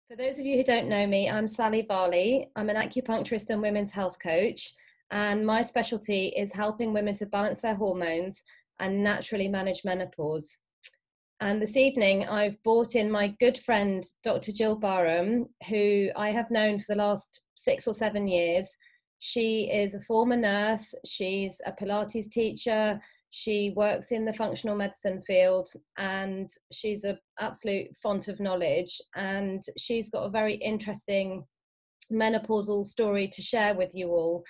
For those of you who don't know me, I'm Sally Varley. I'm an acupuncturist and women's health coach, and my specialty is helping women to balance their hormones and naturally manage menopause. And this evening, I've brought in my good friend, Dr. Gill Barham, who I have known for the last 6 or 7 years. She is a former nurse, she's a Pilates teacher, she works in the functional medicine field, and she's an absolute font of knowledge. And she's got a very interesting menopausal story to share with you all.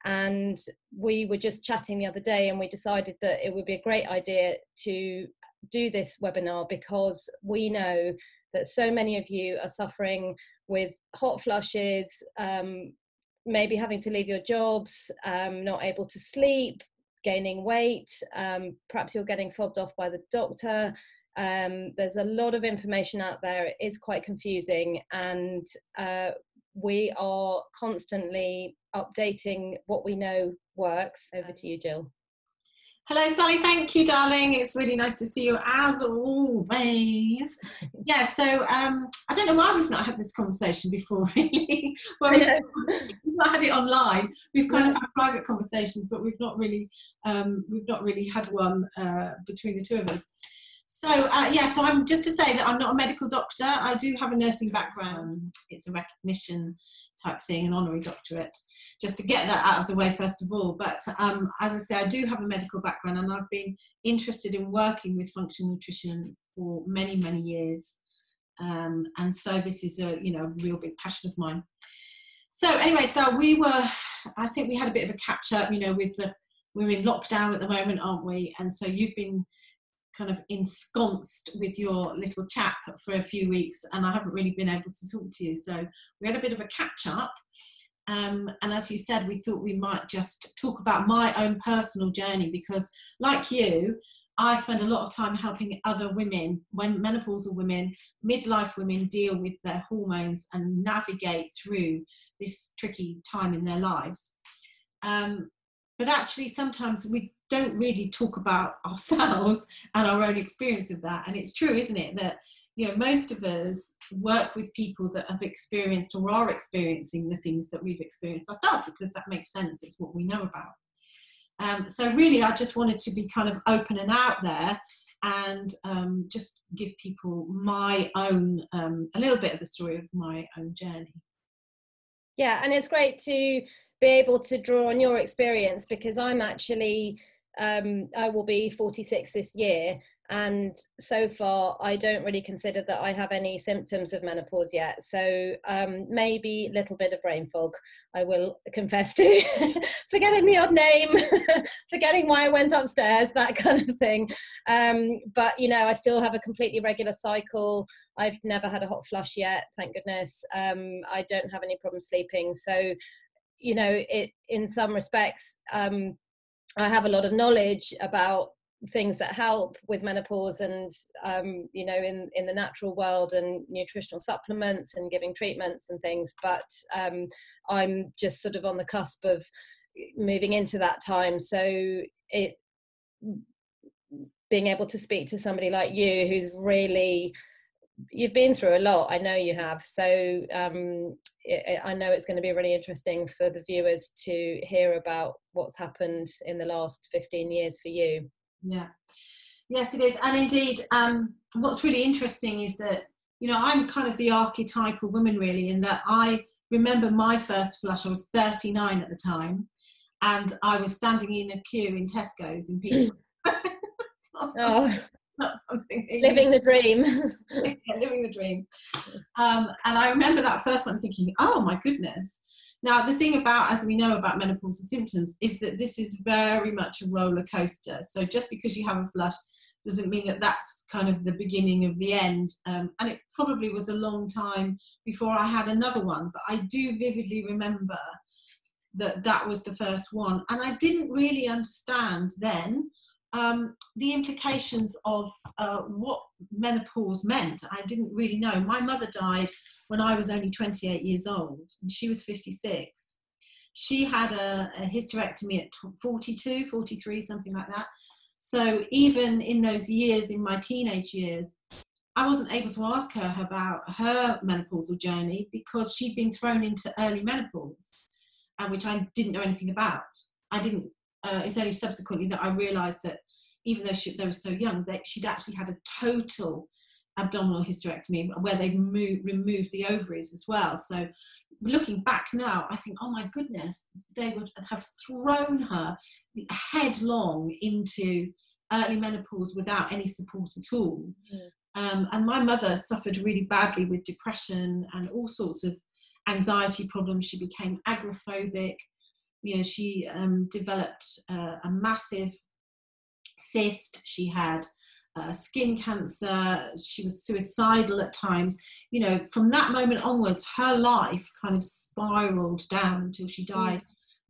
And we were just chatting the other day, and we decided that it would be a great idea to do this webinar because we know that so many of you are suffering with hot flushes, maybe having to leave your jobs, not able to sleep, gaining weight, perhaps you're getting fobbed off by the doctor. There's a lot of information out there. It is quite confusing, and we are constantly updating what we know works. Over to you, Gill. Hello, Sally. Thank you, darling. It's really nice to see you as always. Yeah, so I don't know why we've not had this conversation before, really. Well, we've not had it online. We've kind of had private conversations, but we've not really had one between the two of us. So so I'm just to say that I'm not a medical doctor. I do have a nursing background. It's a recognition type thing, an honorary doctorate, just to get that out of the way first of all. But as I say, I do have a medical background, and I've been interested in working with functional nutrition for many, many years. And so this is a real big passion of mine. So anyway, so I think we had a bit of a catch up, we're in lockdown at the moment, aren't we? And so you've been kind of ensconced with your little chap for a few weeks, and I haven't really been able to talk to you. So we had a bit of a catch up. And as you said, we thought we might just talk about my own personal journey, because like you, I spend a lot of time helping other women, menopausal women, midlife women, deal with their hormones and navigate through this tricky time in their lives. But actually, sometimes we don't really talk about ourselves and our own experience of that. And it's true, isn't it, that most of us work with people that have experienced or are experiencing the things that we've experienced ourselves, because that makes sense. It's what we know about. So really, I just wanted to be kind of open and out there and just give people my own, a little bit of the story of my own journey. Yeah, and it's great to be able to draw on your experience, because I'm actually, I will be 46 this year, and so far I don't really consider that I have any symptoms of menopause yet. So maybe a little bit of brain fog, I will confess to, forgetting the odd name, forgetting why I went upstairs, that kind of thing. But I still have a completely regular cycle. I've never had a hot flush yet, thank goodness. I don't have any problem sleeping. So in some respects, I have a lot of knowledge about things that help with menopause, and in the natural world, and nutritional supplements and giving treatments and things. But I'm just sort of on the cusp of moving into that time. So being able to speak to somebody like you, who's really, you've been through a lot, I know you have. So I know it's going to be really interesting for the viewers to hear about what's happened in the last 15 years for you. Yeah, yes, it is. And indeed, what's really interesting is that, I'm kind of the archetypal woman, really, in that I remember my first flush. I was 39 at the time, and I was standing in a queue in Tesco's in Peterborough. Not something living the dream. Yeah, living the dream. And I remember that first one thinking, oh my goodness. Now, the thing about, as we know about menopausal symptoms, is that this is very much a roller coaster. So just because you have a flush doesn't mean that that's kind of the beginning of the end. And it probably was a long time before I had another one, but I do vividly remember that was the first one. And I didn't really understand then the implications of what menopause meant. I didn't really know. My mother died when I was only 28 years old, and she was 56. She had a hysterectomy at 42, 43, something like that. So even in those years, in my teenage years, I wasn't able to ask her about her menopausal journey because she'd been thrown into early menopause, which I didn't know anything about. It's only subsequently that I realised that even though they were so young, she'd actually had a total abdominal hysterectomy where they removed the ovaries as well. So looking back now, I think, oh my goodness, they would have thrown her headlong into early menopause without any support at all. And my mother suffered really badly with depression and all sorts of anxiety problems. She became agoraphobic. You know, she developed a massive cyst. She had skin cancer. She was suicidal at times. You know, from that moment onwards, her life kind of spiraled down until she died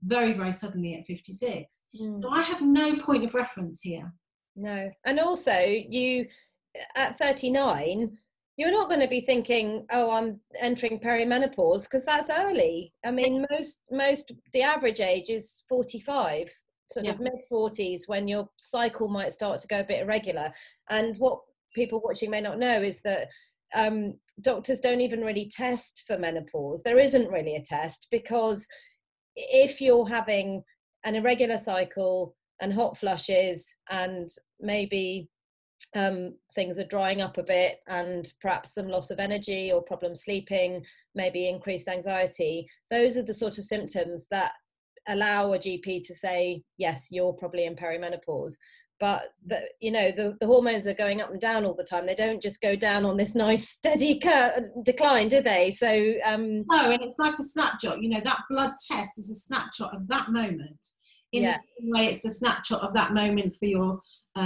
very, very suddenly at 56. So I had no point of reference here. No. And also, you, at 39, you're not going to be thinking, oh, I'm entering perimenopause, because that's early. I mean, the average age is 45, sort of mid-40s, when your cycle might start to go a bit irregular. And what people watching may not know is that doctors don't even really test for menopause. There isn't really a test, because if you're having an irregular cycle and hot flushes and maybe things are drying up a bit and perhaps some loss of energy or problem sleeping, maybe increased anxiety, those are the sort of symptoms that allow a GP to say, yes, you're probably in perimenopause. But the hormones are going up and down all the time. They don't just go down on this nice steady decline, do they? So no, and it's like a snapshot. You know, that blood test is a snapshot of that moment. In the same way, it's a snapshot of that moment for your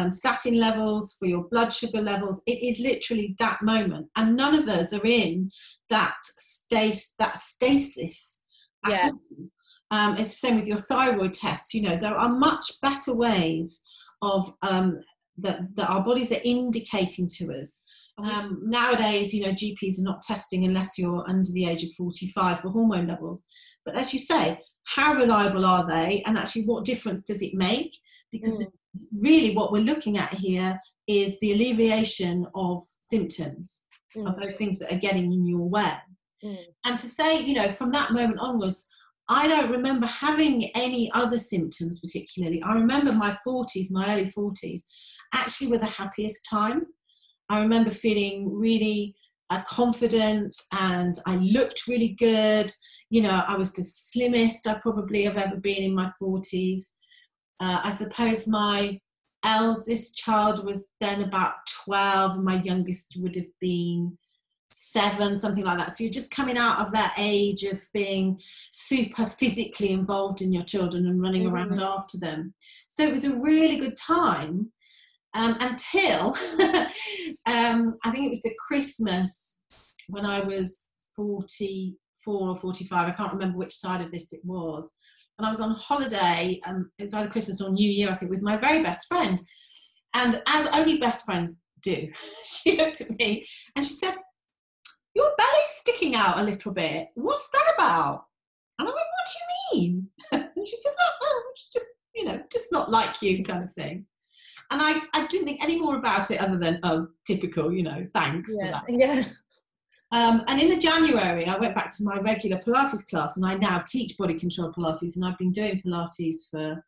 statin levels, for your blood sugar levels. It is literally that moment, and none of us are in that stasis at all. It's the same with your thyroid tests. You know, there are much better ways of that our bodies are indicating to us. Nowadays, you know, GPs are not testing unless you're under the age of 45 for hormone levels. But as you say, how reliable are they, and actually what difference does it make? Because really what we're looking at here is the alleviation of symptoms, of those things that are getting in your way. And to say, you know, from that moment onwards, I don't remember having any other symptoms particularly. I remember my early 40s, actually were the happiest time. I remember feeling really confident, and I looked really good. You know, I was the slimmest I probably have ever been in my 40s. I suppose my eldest child was then about 12, and my youngest would have been 7, something like that. So you're just coming out of that age of being super physically involved in your children and running around after them. So it was a really good time until I think it was the Christmas when I was 44 or 45. I can't remember which side of this it was. And I was on holiday, it was either Christmas or New Year, I think, with my very best friend. And as only best friends do, she looked at me and she said, "Your belly's sticking out a little bit. What's that about?" And I went, "What do you mean?" And she said, "Oh, it's just, you know, just not like you," kind of thing. And I didn't think any more about it other than, oh, typical, you know, thanks for that. Yeah. And in the January, I went back to my regular Pilates class, and I now teach body control Pilates, and I've been doing Pilates for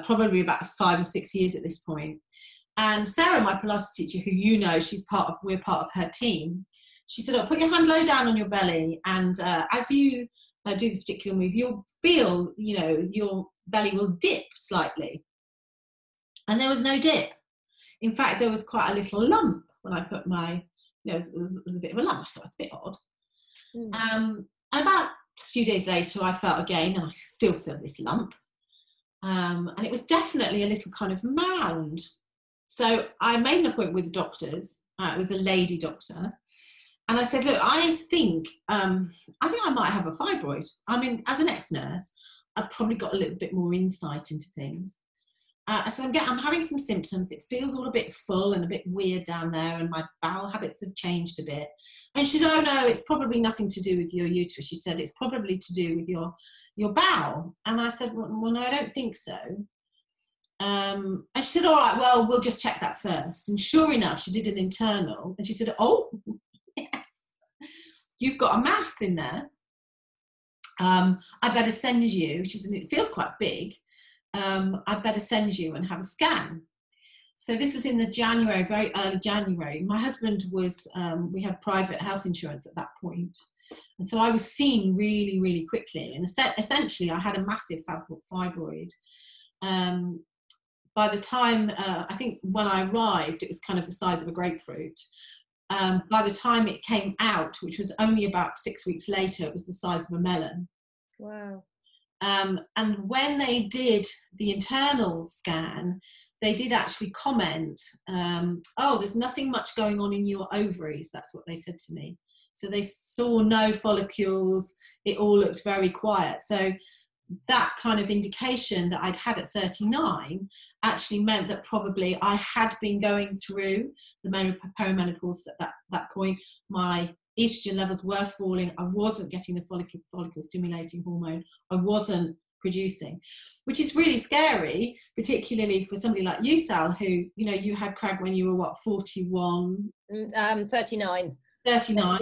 probably about 5 or 6 years at this point. And Sarah, my Pilates teacher, who you know, we're part of her team, she said, "Oh, put your hand low down on your belly, and as you do this particular move, you'll feel, you know, your belly will dip slightly." And there was no dip. In fact, there was quite a little lump when I put my, you know, it was a bit of a lump. I thought it's a bit odd. And about a few days later, I felt again, and I still feel this lump. And it was definitely a little kind of mound. So I made an appointment with the doctors. It was a lady doctor. And I said, "Look, I think I might have a fibroid. I mean, as an ex-nurse, I've probably got a little bit more insight into things. I said, I'm having some symptoms. It feels all a bit full and a bit weird down there, and my bowel habits have changed a bit." And she said, "Oh no, it's probably nothing to do with your uterus." She said, "It's probably to do with your bowel." And I said, well, no, I don't think so. And she said, all right, well, we'll just check that first. And sure enough, she did an internal, and she said, oh, yes, you've got a mass in there. I better send you, it feels quite big, I better send you and have a scan. So this was in the January, very early January. My husband was, we had private health insurance at that point. And so I was seen really, really quickly. And essentially, I had a massive fibroid. By the time, I think when I arrived, it was kind of the size of a grapefruit. By the time it came out, which was only about 6 weeks later, it was the size of a melon. Wow. And when they did the internal scan, they did actually comment, oh, there's nothing much going on in your ovaries. That's what they said to me. So they saw no follicles. It all looked very quiet. So that kind of indication that I'd had at 39 actually meant that probably I had been going through the perimenopause at that point. My estrogen levels were falling. I wasn't getting the follicle stimulating hormone. I wasn't producing, which is really scary, particularly for somebody like you, Sal, who, you know, you had Crag when you were what, 41? 39. 39.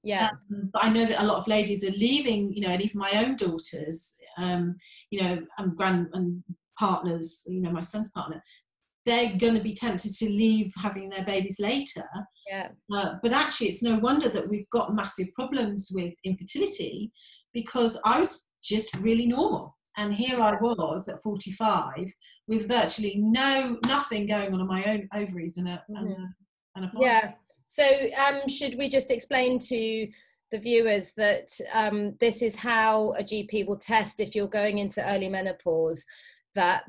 Yeah. But I know that a lot of ladies are leaving, you know, and even my own daughters, you know, and partners, you know, my son's partner, they're going to be tempted to leave having their babies later. Yeah. But actually, it's no wonder that we've got massive problems with infertility, because I was just really normal. And here I was at 45 with virtually nothing going on in my own ovaries and a yeah. So should we just explain to the viewers that this is how a GP will test if you're going into early menopause, that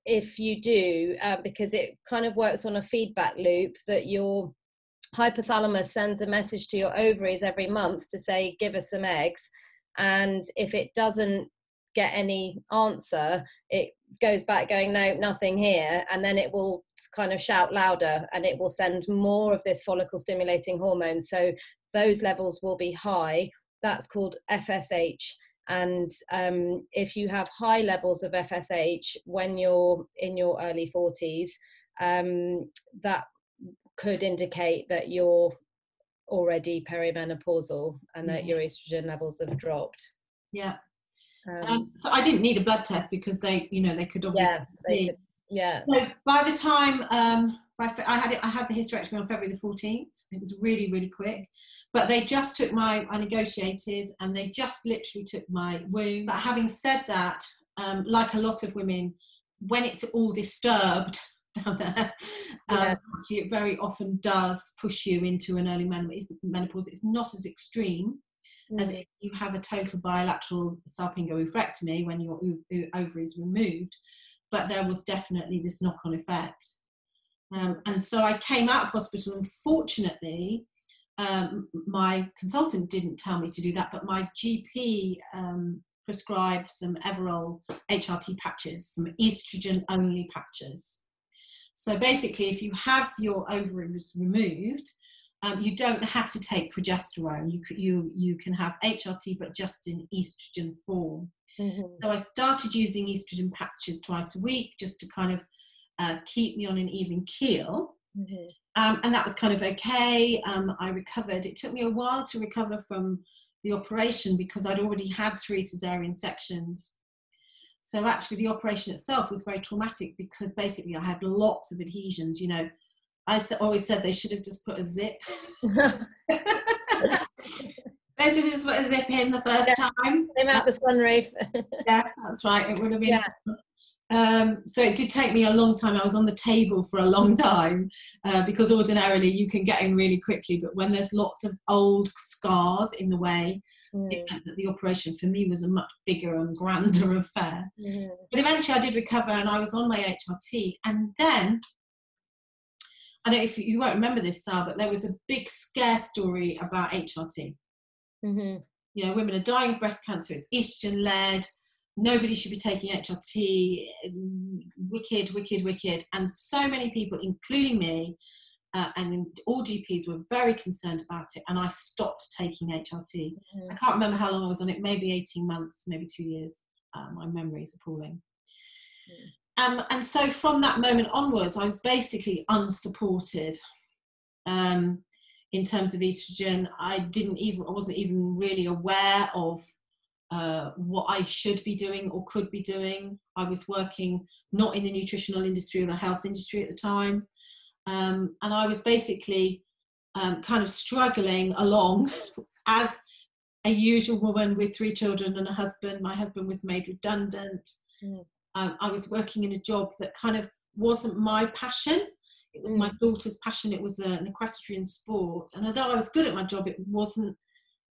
if you do, because it kind of works on a feedback loop, that your hypothalamus sends a message to your ovaries every month to say, give us some eggs. And if it doesn't get any answer, it goes back going, no, nothing here, and then it will kind of shout louder and it will send more of this follicle stimulating hormone, so those levels will be high. That's called FSH. And if you have high levels of FSH when you're in your early 40s, that could indicate that you're already perimenopausal and that your estrogen levels have dropped. Yeah. So I didn't need a blood test because they, you know, they could obviously see. Yeah. So by the time I had the hysterectomy on February the 14th. It was really, really quick. But they just took I negotiated, and they just literally took my womb. But having said that, like a lot of women, when it's all disturbed down there, actually it very often does push you into an early menopause. It's not as extreme as if you have a total bilateral salpingo-oophorectomy when your ovary is removed, but there was definitely this knock-on effect. And so I came out of hospital, and fortunately, my consultant didn't tell me to do that, but my GP prescribed some Everol HRT patches, some estrogen-only patches. So basically, if you have your ovaries removed, you don't have to take progesterone. You can have HRT, but just in estrogen form. So I started using estrogen patches twice a week just to kind of keep me on an even keel. And that was kind of okay. I recovered. It took me a while to recover from the operation because I'd already had 3 cesarean sections. So actually the operation itself was very traumatic because basically I had lots of adhesions. You know, I always said they should have just put a zip. They should have just put a zip in the first time. Came out the sunroof. Yeah, that's right. It would have been. Yeah. So it did take me a long time. I was on the table for a long time because ordinarily you can get in really quickly, but when there's lots of old scars in the way, it meant that the operation for me was a much bigger and grander affair. But eventually I did recover and I was on my HRT, and then I don't know if you won't remember this, Sal, but there was a big scare story about HRT. You know, women are dying of breast cancer, it's estrogen led, nobody should be taking HRT, wicked, wicked, wicked. And so many people, including me, and all GPs were very concerned about it, and I stopped taking HRT. I can't remember how long I was on it, maybe 18 months, maybe 2 years. My memory is appalling. And so from that moment onwards, I was basically unsupported in terms of estrogen. I wasn't even really aware of what I should be doing or could be doing. I was working not in the nutritional industry or the health industry at the time. And I was basically kind of struggling along as a usual woman with 3 children and a husband. My husband was made redundant. I was working in a job that kind of wasn't my passion. It was my daughter's passion. It was an equestrian sport. And although I was good at my job, it wasn't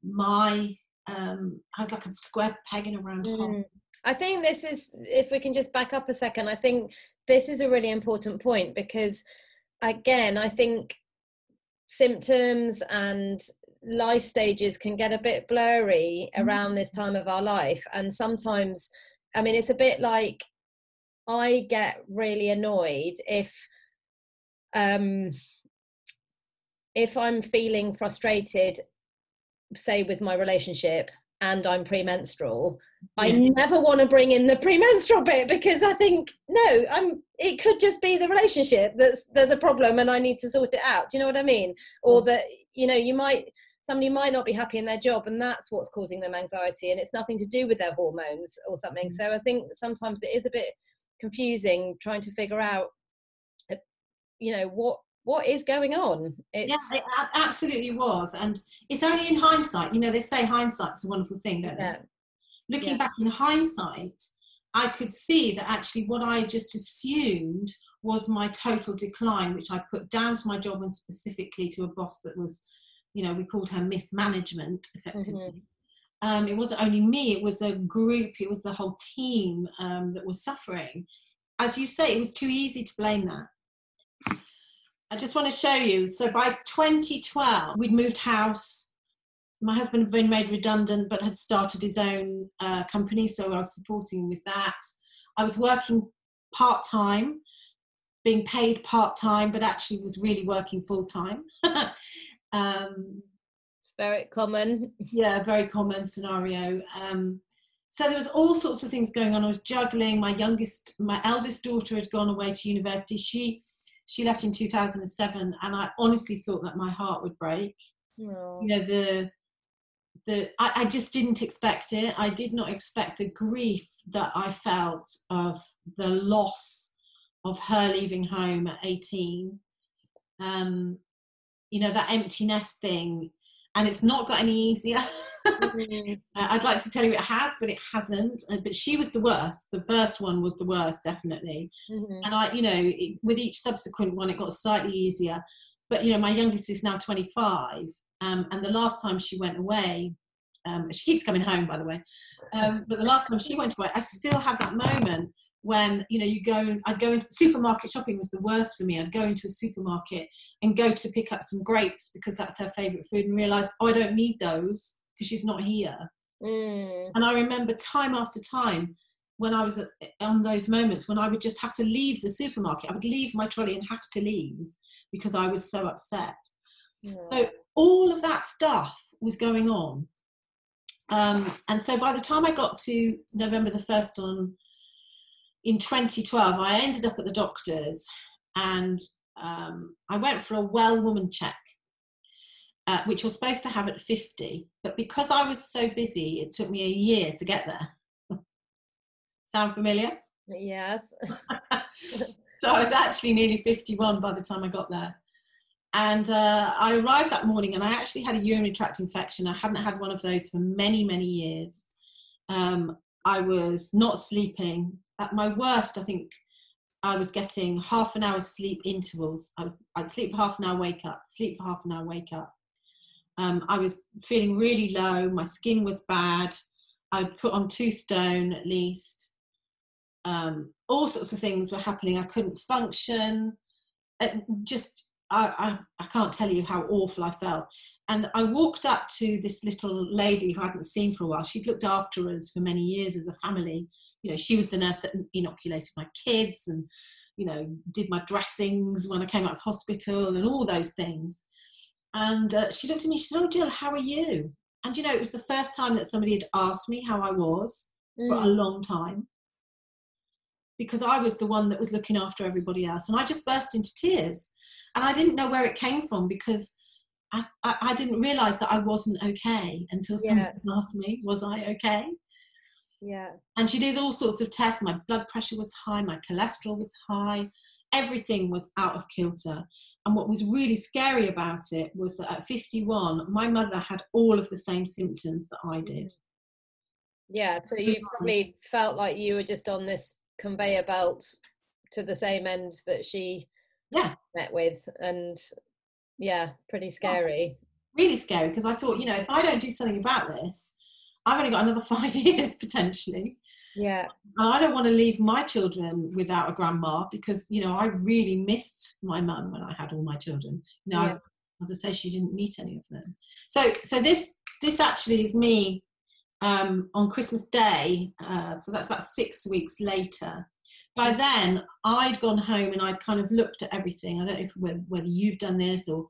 my, I was like a square peg in a round hole. I think this is, if we can just back up a second, I think this is a really important point, because again, I think symptoms and life stages can get a bit blurry around this time of our life. And sometimes, I mean, it's a bit like, I get really annoyed if I'm feeling frustrated, say with my relationship, and I'm premenstrual. I never want to bring in the premenstrual bit, because I think, no, it could just be the relationship there's a problem and I need to sort it out. Do you know what I mean? Or that, you know, somebody might not be happy in their job and that's what's causing them anxiety, and it's nothing to do with their hormones or something. So I think sometimes it is a bit confusing trying to figure out, you know, what is going on. It absolutely was. And it's only in hindsight, you know, they say hindsight's a wonderful thing, don't they? Looking back in hindsight, I could see that actually what I just assumed was my total decline, which I put down to my job and specifically to a boss that was, you know, we called her mismanagement, effectively. It wasn't only me, it was a group, it was the whole team that was suffering. As you say, it was too easy to blame that. I just want to show you. So by 2012, we'd moved house. My husband had been made redundant, but had started his own company, so I was supporting him with that. I was working part-time, being paid part-time, but actually was really working full-time. It's very common. Yeah, very common scenario. So there was all sorts of things going on. I was juggling. My eldest daughter had gone away to university. She left in 2007, and I honestly thought that my heart would break. You know, I just didn't expect it. I did not expect the grief that I felt of the loss of her leaving home at 18. You know, that empty nest thing, and it's not got any easier. I'd like to tell you it has, but it hasn't. But she was the worst. The first one was the worst, definitely. And I, you know, with each subsequent one, it got slightly easier. But, you know, my youngest is now 25. And the last time she went away, she keeps coming home, by the way. But the last time she went away, I still have that moment when, you know, I'd go into supermarket shopping was the worst for me. I'd go into a supermarket and go to pick up some grapes because that's her favourite food, and realise, oh, I don't need those because she's not here. And I remember time after time when I was on those moments when I would just have to leave the supermarket. I would leave my trolley and have to leave because I was so upset. So all of that stuff was going on. And so by the time I got to November the 1st in 2012, I ended up at the doctor's, and I went for a well woman check, which you're supposed to have at 50. But because I was so busy, it took me a year to get there. Sound familiar? Yes. So I was actually nearly 51 by the time I got there. And I arrived that morning and I actually had a urinary tract infection. I hadn't had one of those for many, many years. I was not sleeping. At my worst, I think I was getting half an hour's sleep intervals. I'd sleep for half an hour, wake up, sleep for half an hour, wake up. I was feeling really low. My skin was bad. I'd put on 2 stone at least. All sorts of things were happening. I couldn't function. I can't tell you how awful I felt. And I walked up to this little lady who I hadn't seen for a while. She'd looked after us for many years as a family. You know, she was the nurse that inoculated my kids and, you know, did my dressings when I came out of hospital and all those things. And she looked at me, she said, "Oh, Gill, how are you?" And, you know, it was the first time that somebody had asked me how I was for a long time. because I was the one that was looking after everybody else. And I just burst into tears. And I didn't know where it came from, because I didn't realise that I wasn't okay until someone asked me, was I okay? Yeah. And she did all sorts of tests. My blood pressure was high, my cholesterol was high, everything was out of kilter. And what was really scary about it was that at 51, my mother had all of the same symptoms that I did. Yeah, so you probably felt like you were just on this conveyor belt to the same end that she met with. And yeah, pretty scary. Really scary, because I thought, you know, if I don't do something about this, I've only got another 5 years potentially. Yeah. And I don't want to leave my children without a grandma, because, you know, I really missed my mum when I had all my children. You know, as I say, she didn't meet any of them. So this actually is me on Christmas Day. So that's about 6 weeks later. By then, I'd gone home and I'd kind of looked at everything. I don't know if whether you've done this, or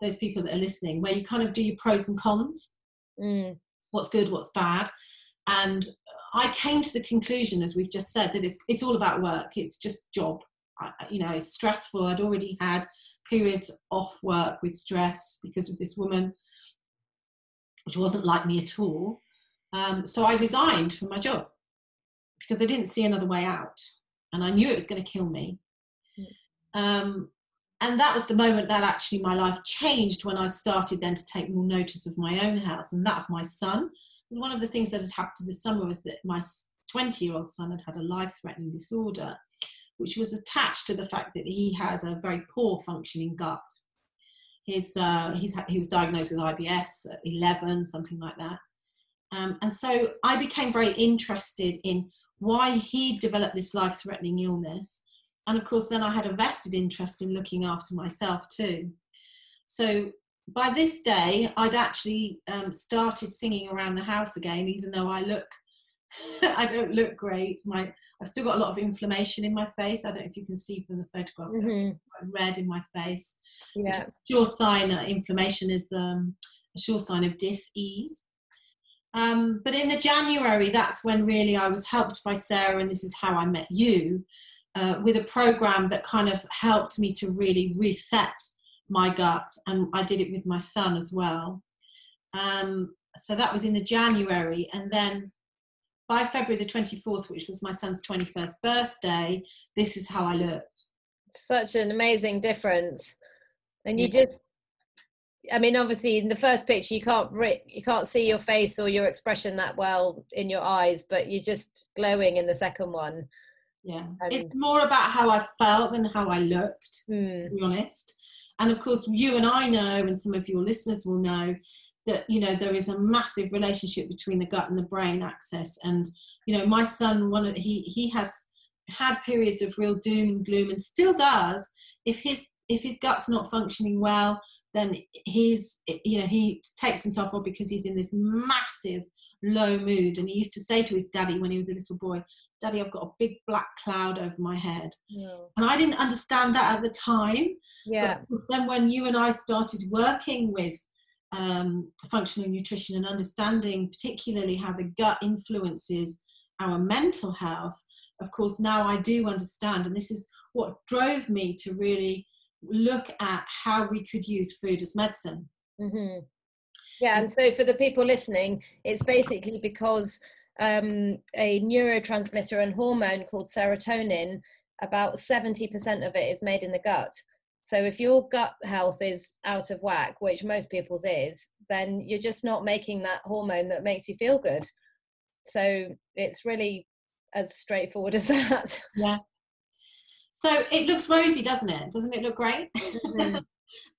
those people that are listening, where you kind of do your pros and cons. What's good, what's bad. And I came to the conclusion, as we've just said, that it's all about work. It's just job. You know, it's stressful. I'd already had periods off work with stress because of this woman, which wasn't like me at all. So I resigned from my job because I didn't see another way out. And I knew it was going to kill me. And that was the moment that actually my life changed, when I started then to take more notice of my own health and that of my son. Because one of the things that had happened this summer was that my 20-year-old son had had a life-threatening disorder, which was attached to the fact that he has a very poor functioning gut. He was diagnosed with IBS at 11, something like that. And so I became very interested in why he developed this life-threatening illness. And of course, then I had a vested interest in looking after myself too. So by this day, I'd actually started singing around the house again, even though I don't look great. I've still got a lot of inflammation in my face. I don't know if you can see from the photograph, red in my face. Yeah. Which sure sign inflammation is a sure sign of dis-ease. But in the January, that's when really I was helped by Sarah, and this is how I met you, with a program that kind of helped me to really reset my gut, and I did it with my son as well. So that was in the January, and then by February the 24th, which was my son's 21st birthday, this is how I looked. Such an amazing difference. And you just, I mean, obviously in the first picture you can't see your face or your expression that well in your eyes, but you're just glowing in the second one. Yeah, it's more about how I felt than how I looked, to be honest. And of course, you and I know, and some of your listeners will know, that, you know, there is a massive relationship between the gut and the brain axis. And, you know, my son, he has had periods of real doom and gloom, and still does. If his gut's not functioning well, then he takes himself off because he's in this massive low mood. And he used to say to his daddy when he was a little boy, "Daddy, I've got a big black cloud over my head." And I didn't understand that at the time. But then when you and I started working with functional nutrition and understanding particularly how the gut influences our mental health, of course now I do understand, and this is what drove me to really look at how we could use food as medicine. Yeah, and so for the people listening, it's basically because a neurotransmitter and hormone called serotonin, about 70% of it is made in the gut. So if your gut health is out of whack, which most people's is, then you're just not making that hormone that makes you feel good. So it's really as straightforward as that. Yeah. So it looks rosy, doesn't it? Doesn't it look great?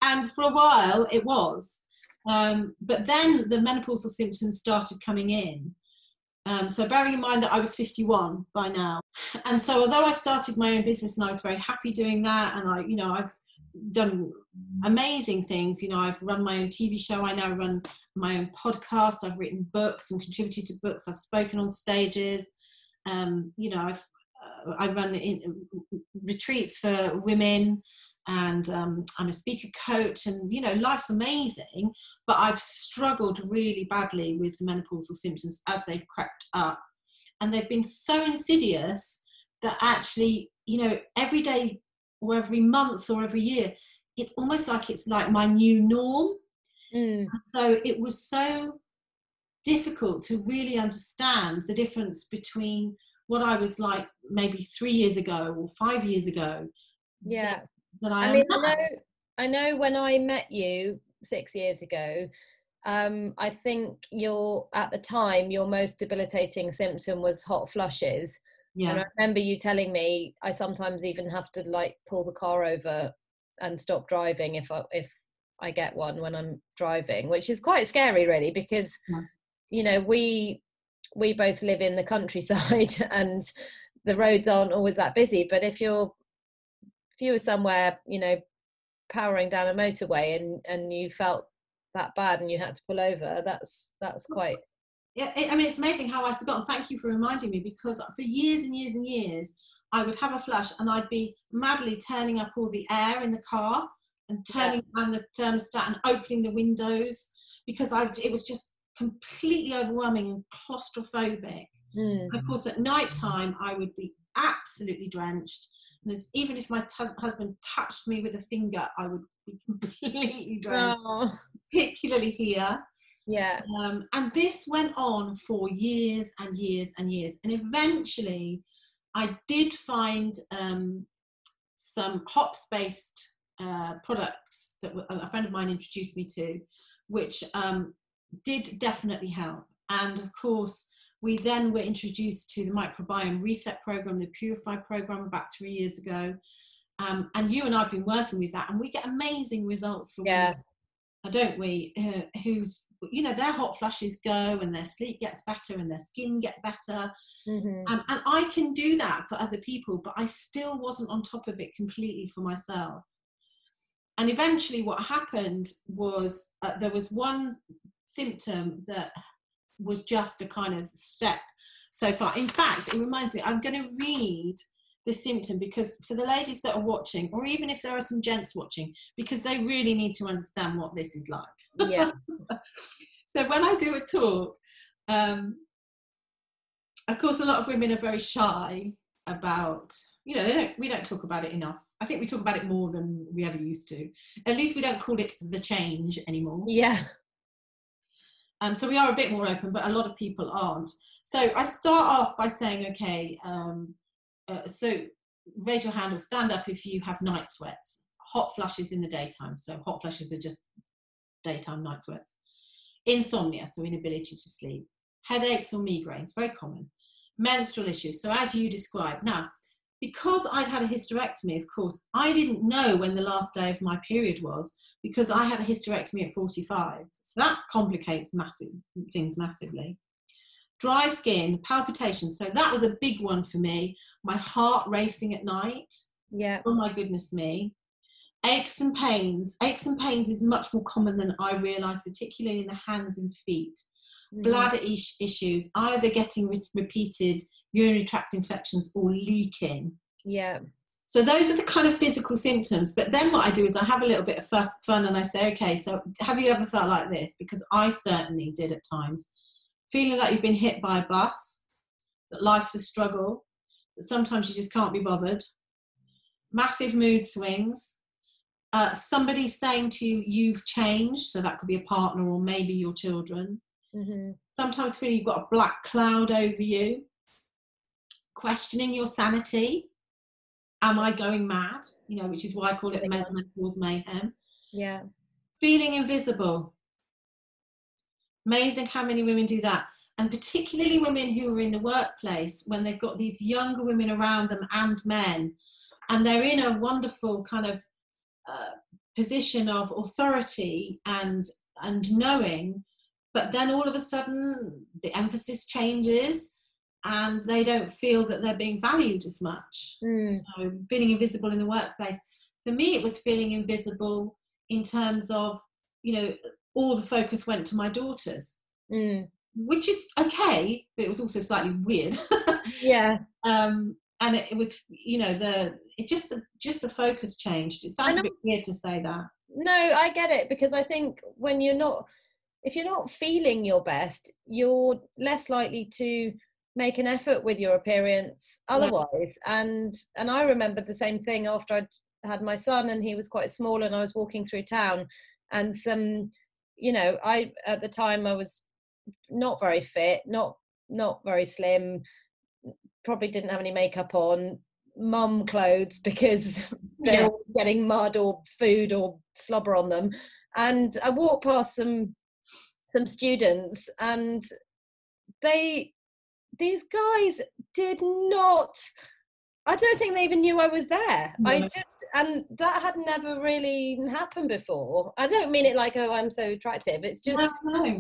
And for a while it was. But then the menopausal symptoms started coming in. So bearing in mind that I was 51 by now. And so although I started my own business and I was very happy doing that, and I've done amazing things, I've run my own TV show, I now run my own podcast, I've written books and contributed to books, I've spoken on stages, I run retreats for women, and I'm a speaker coach, and life's amazing, but I've struggled really badly with the menopausal symptoms as they've crept up, and they've been so insidious that actually, you know, every day or every month or every year, it's almost like it's like my new norm. So it was so difficult to really understand the difference between what I was like maybe 3 years ago or 5 years ago. Yeah. Than I am mean, now. I know when I met you 6 years ago, I think at the time, your most debilitating symptom was hot flushes. Yeah. And I remember you telling me I sometimes even have to like pull the car over and stop driving if I get one when I'm driving, which is quite scary really, because you know, we both live in the countryside and the roads aren't always that busy, but if you were somewhere, you know, powering down a motorway and you felt that bad and you had to pull over, that's quite. Yeah, I mean, it's amazing how I'd forgotten. Thank you for reminding me, because for years and years and years, I would have a flush and I'd be madly turning up all the air in the car and turning down the thermostat and opening the windows, because it was just completely overwhelming and claustrophobic. Of course, at night time, I would be absolutely drenched. And even if my husband touched me with a finger, I would be completely drenched, particularly here. Yeah. And this went on for years and years and years. And eventually, I did find some hops-based products that a friend of mine introduced me to, which did definitely help. And of course, we then were introduced to the microbiome reset program, the Purify program, about 3 years ago. And you and I have been working with that, and we get amazing results for women, don't we? Who's, you know, their hot flushes go and their sleep gets better and their skin get better. And I can do that for other people, but I still wasn't on top of it completely for myself. And eventually what happened was there was one symptom that was just a kind of step so far. In fact, it reminds me, I'm going to read the symptom, because for the ladies that are watching, or even if there are some gents watching, because they really need to understand what this is like. Yeah. So when I do a talk, of course, a lot of women are very shy about, you know, we don't talk about it enough. I think we talk about it more than we ever used to. At least we don't call it the change anymore. Yeah. So we are a bit more open, but a lot of people aren't. So I start off by saying, okay, so raise your hand or stand up if you have night sweats, hot flushes in the daytime. So hot flushes are just daytime night sweats. Insomnia, so inability to sleep. Headaches or migraines, very common. Menstrual issues, so as you described. Now, because I'd had a hysterectomy, of course, I didn't know when the last day of my period was, because I had a hysterectomy at 45. So that complicates things massively. Dry skin, palpitations. So that was a big one for me. My heart racing at night. Yeah. Oh my goodness me. Aches and pains. Aches and pains is much more common than I realised, particularly in the hands and feet. Bladder issues, either getting repeated urinary tract infections or leaking. Yeah. So those are the kind of physical symptoms. But then what I do is I have a little bit of fun and I say, okay, so have you ever felt like this? Because I certainly did at times. Feeling like you've been hit by a bus, that life's a struggle, that sometimes you just can't be bothered. Massive mood swings. Somebody saying to you, you've changed. So that could be a partner or maybe your children. Sometimes feeling you've got a black cloud over you. Questioning your sanity. Am I going mad? You know, which is why I call it menopause mayhem. Yeah. Feeling invisible. Amazing how many women do that. And particularly women who are in the workplace, when they've got these younger women around them and men, and they're in a wonderful kind of position of authority and knowing, but then all of a sudden the emphasis changes and they don't feel that they're being valued as much. So feeling invisible in the workplace. For me, it was feeling invisible in terms of, you know, all the focus went to my daughters, which is okay, but it was also slightly weird. Yeah. And it was, you know, just the focus changed. It sounds a bit weird to say that. No, I get it, because I think if you're not feeling your best, you're less likely to make an effort with your appearance otherwise. And I remember the same thing after I'd had my son, and he was quite small, and I was walking through town, and some, you know, I at the time I was not very fit, not very slim, probably didn't have any makeup on, mum clothes because they're always getting mud or food or slobber on them. And I walked past some students, and these guys did not, I don't think they even knew I was there. No. And that had never really happened before. I don't mean it like, oh, I'm so attractive. It's just, no.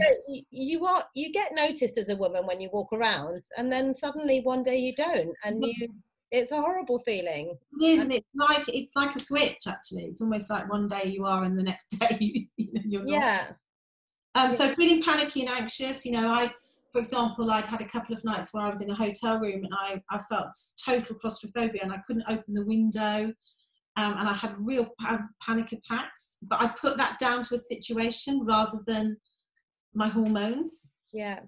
You get noticed as a woman when you walk around, and then suddenly one day you don't, and it's a horrible feeling. It is, and it's like a switch, actually. It's almost like one day you are, and the next day you're not. Yeah. So feeling panicky and anxious, you know, for example, I'd had a couple of nights where I was in a hotel room, and I felt total claustrophobia, and I couldn't open the window, and I had real panic attacks. But I put that down to a situation rather than my hormones. Yeah.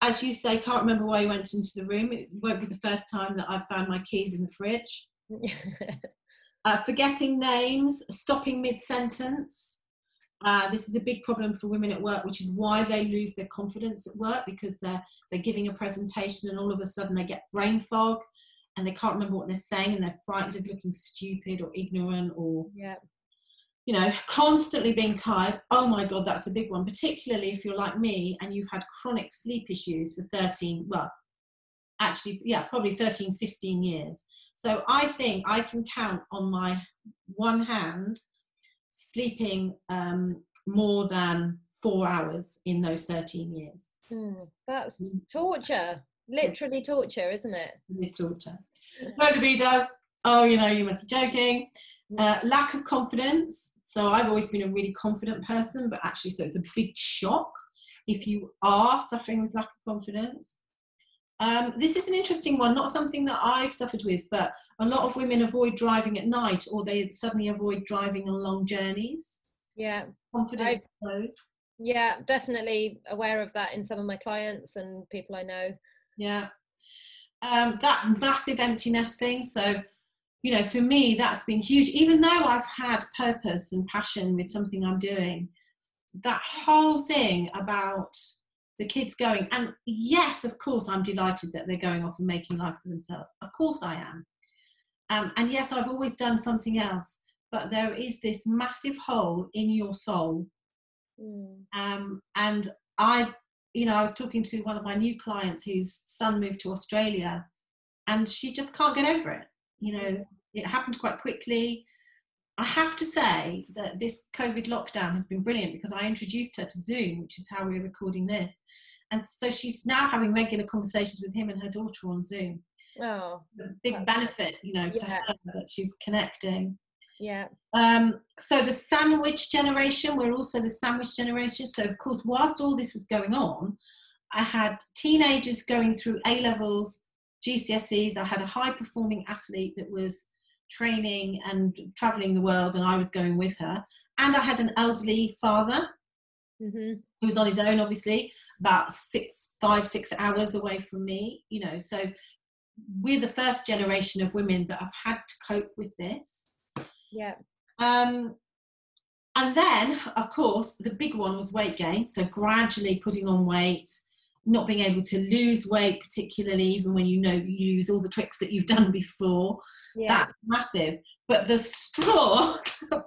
As you say, can't remember why you went into the room. It won't be the first time that I've found my keys in the fridge. Forgetting names, stopping mid-sentence. This is a big problem for women at work, which is why they lose their confidence at work, because they're giving a presentation and all of a sudden they get brain fog and they can't remember what they're saying, and they're frightened of looking stupid or ignorant, or you know, constantly being tired. Oh my God, that's a big one, particularly if you're like me and you've had chronic sleep issues for probably 13, 15 years. So I think I can count on my one hand sleeping more than 4 hours in those 13 years. That's torture, literally torture, isn't it? It is torture. No libido. Oh, you know, you must be joking. Lack of confidence. So I've always been a really confident person, but actually, so it's a big shock if you are suffering with lack of confidence. This is an interesting one, not something that I've suffered with, but a lot of women avoid driving at night, or they suddenly avoid driving on long journeys. Yeah. Confidence goes. Yeah, definitely aware of that in some of my clients and people I know. Yeah. That massive emptiness thing. So, you know, for me, that's been huge. Even though I've had purpose and passion with something I'm doing, that whole thing about the kids going, and yes, of course, I'm delighted that they're going off and making life for themselves. Of course I am. And yes, I've always done something else, but there is this massive hole in your soul. And I was talking to one of my new clients whose son moved to Australia, and she just can't get over it. You know, it happened quite quickly. I have to say that this COVID lockdown has been brilliant, because I introduced her to Zoom, which is how we're recording this. And so she's now having regular conversations with him and her daughter on Zoom. Oh, a big benefit, you know, to her, that she's connecting. Yeah. So the sandwich generation, we're also the sandwich generation. So of course, whilst all this was going on, I had teenagers going through A-levels, GCSEs. I had a high-performing athlete that was training and traveling the world, and I was going with her. And I had an elderly father who was on his own, obviously, about 5-6 hours away from me, you know. So we're the first generation of women that have had to cope with this. Yeah. And then, of course, the big one was weight gain. So gradually putting on weight, not being able to lose weight, particularly even when you know you use all the tricks that you've done before. That's massive. But the straw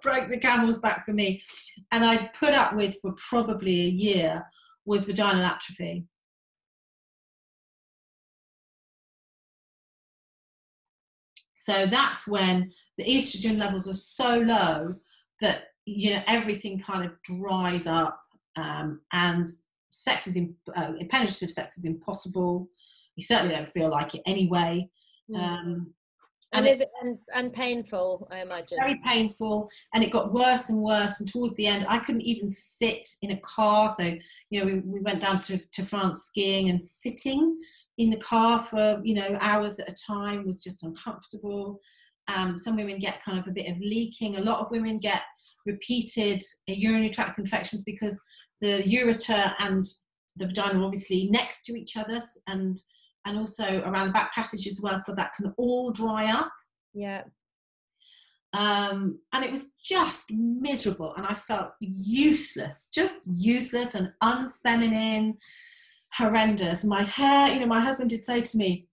broke the camel's back for me, and I put up with for probably a year, was vaginal atrophy. So that's when the estrogen levels are so low that, you know, everything kind of dries up, and sex is penetrative sex is impossible. You certainly don't feel like it anyway. And is it painful, I imagine? Very painful, and it got worse and worse. And towards the end, I couldn't even sit in a car. So, you know, we went down to France skiing, and sitting in the car for, you know, hours at a time was just uncomfortable. Some women get kind of a bit of leaking. A lot of women get repeated urinary tract infections because the ureter and the vagina are obviously next to each other, and and also around the back passage as well, so that can all dry up. Yeah. And it was just miserable, and I felt useless, just useless and unfeminine, horrendous. My hair, you know, my husband did say to me,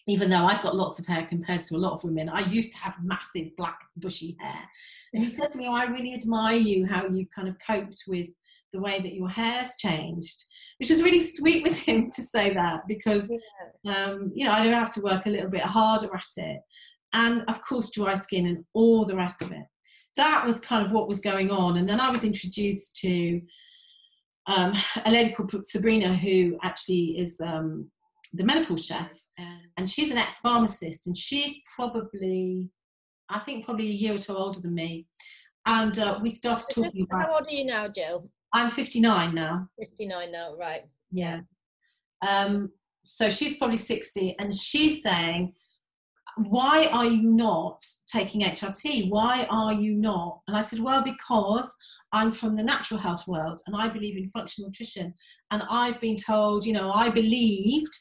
even though I've got lots of hair compared to a lot of women, I used to have massive black bushy hair. And he said to me, oh, I really admire you, how you've kind of coped with the way that your hair's changed, which was really sweet with him to say that, because, you know, I don't have to work a little bit harder at it. And of course, dry skin and all the rest of it. That was kind of what was going on. And then I was introduced to a lady called Sabrina, who actually is the menopause chef. And she's an ex-pharmacist, and she's probably, I think, probably a year or so older than me. And we started talking about... How old are you now, Gill? I'm 59 now. 59 now, right. Yeah. So she's probably 60, and she's saying, why are you not taking HRT? Why are you not? And I said, well, because I'm from the natural health world, and I believe in functional nutrition. And I've been told, you know, I believed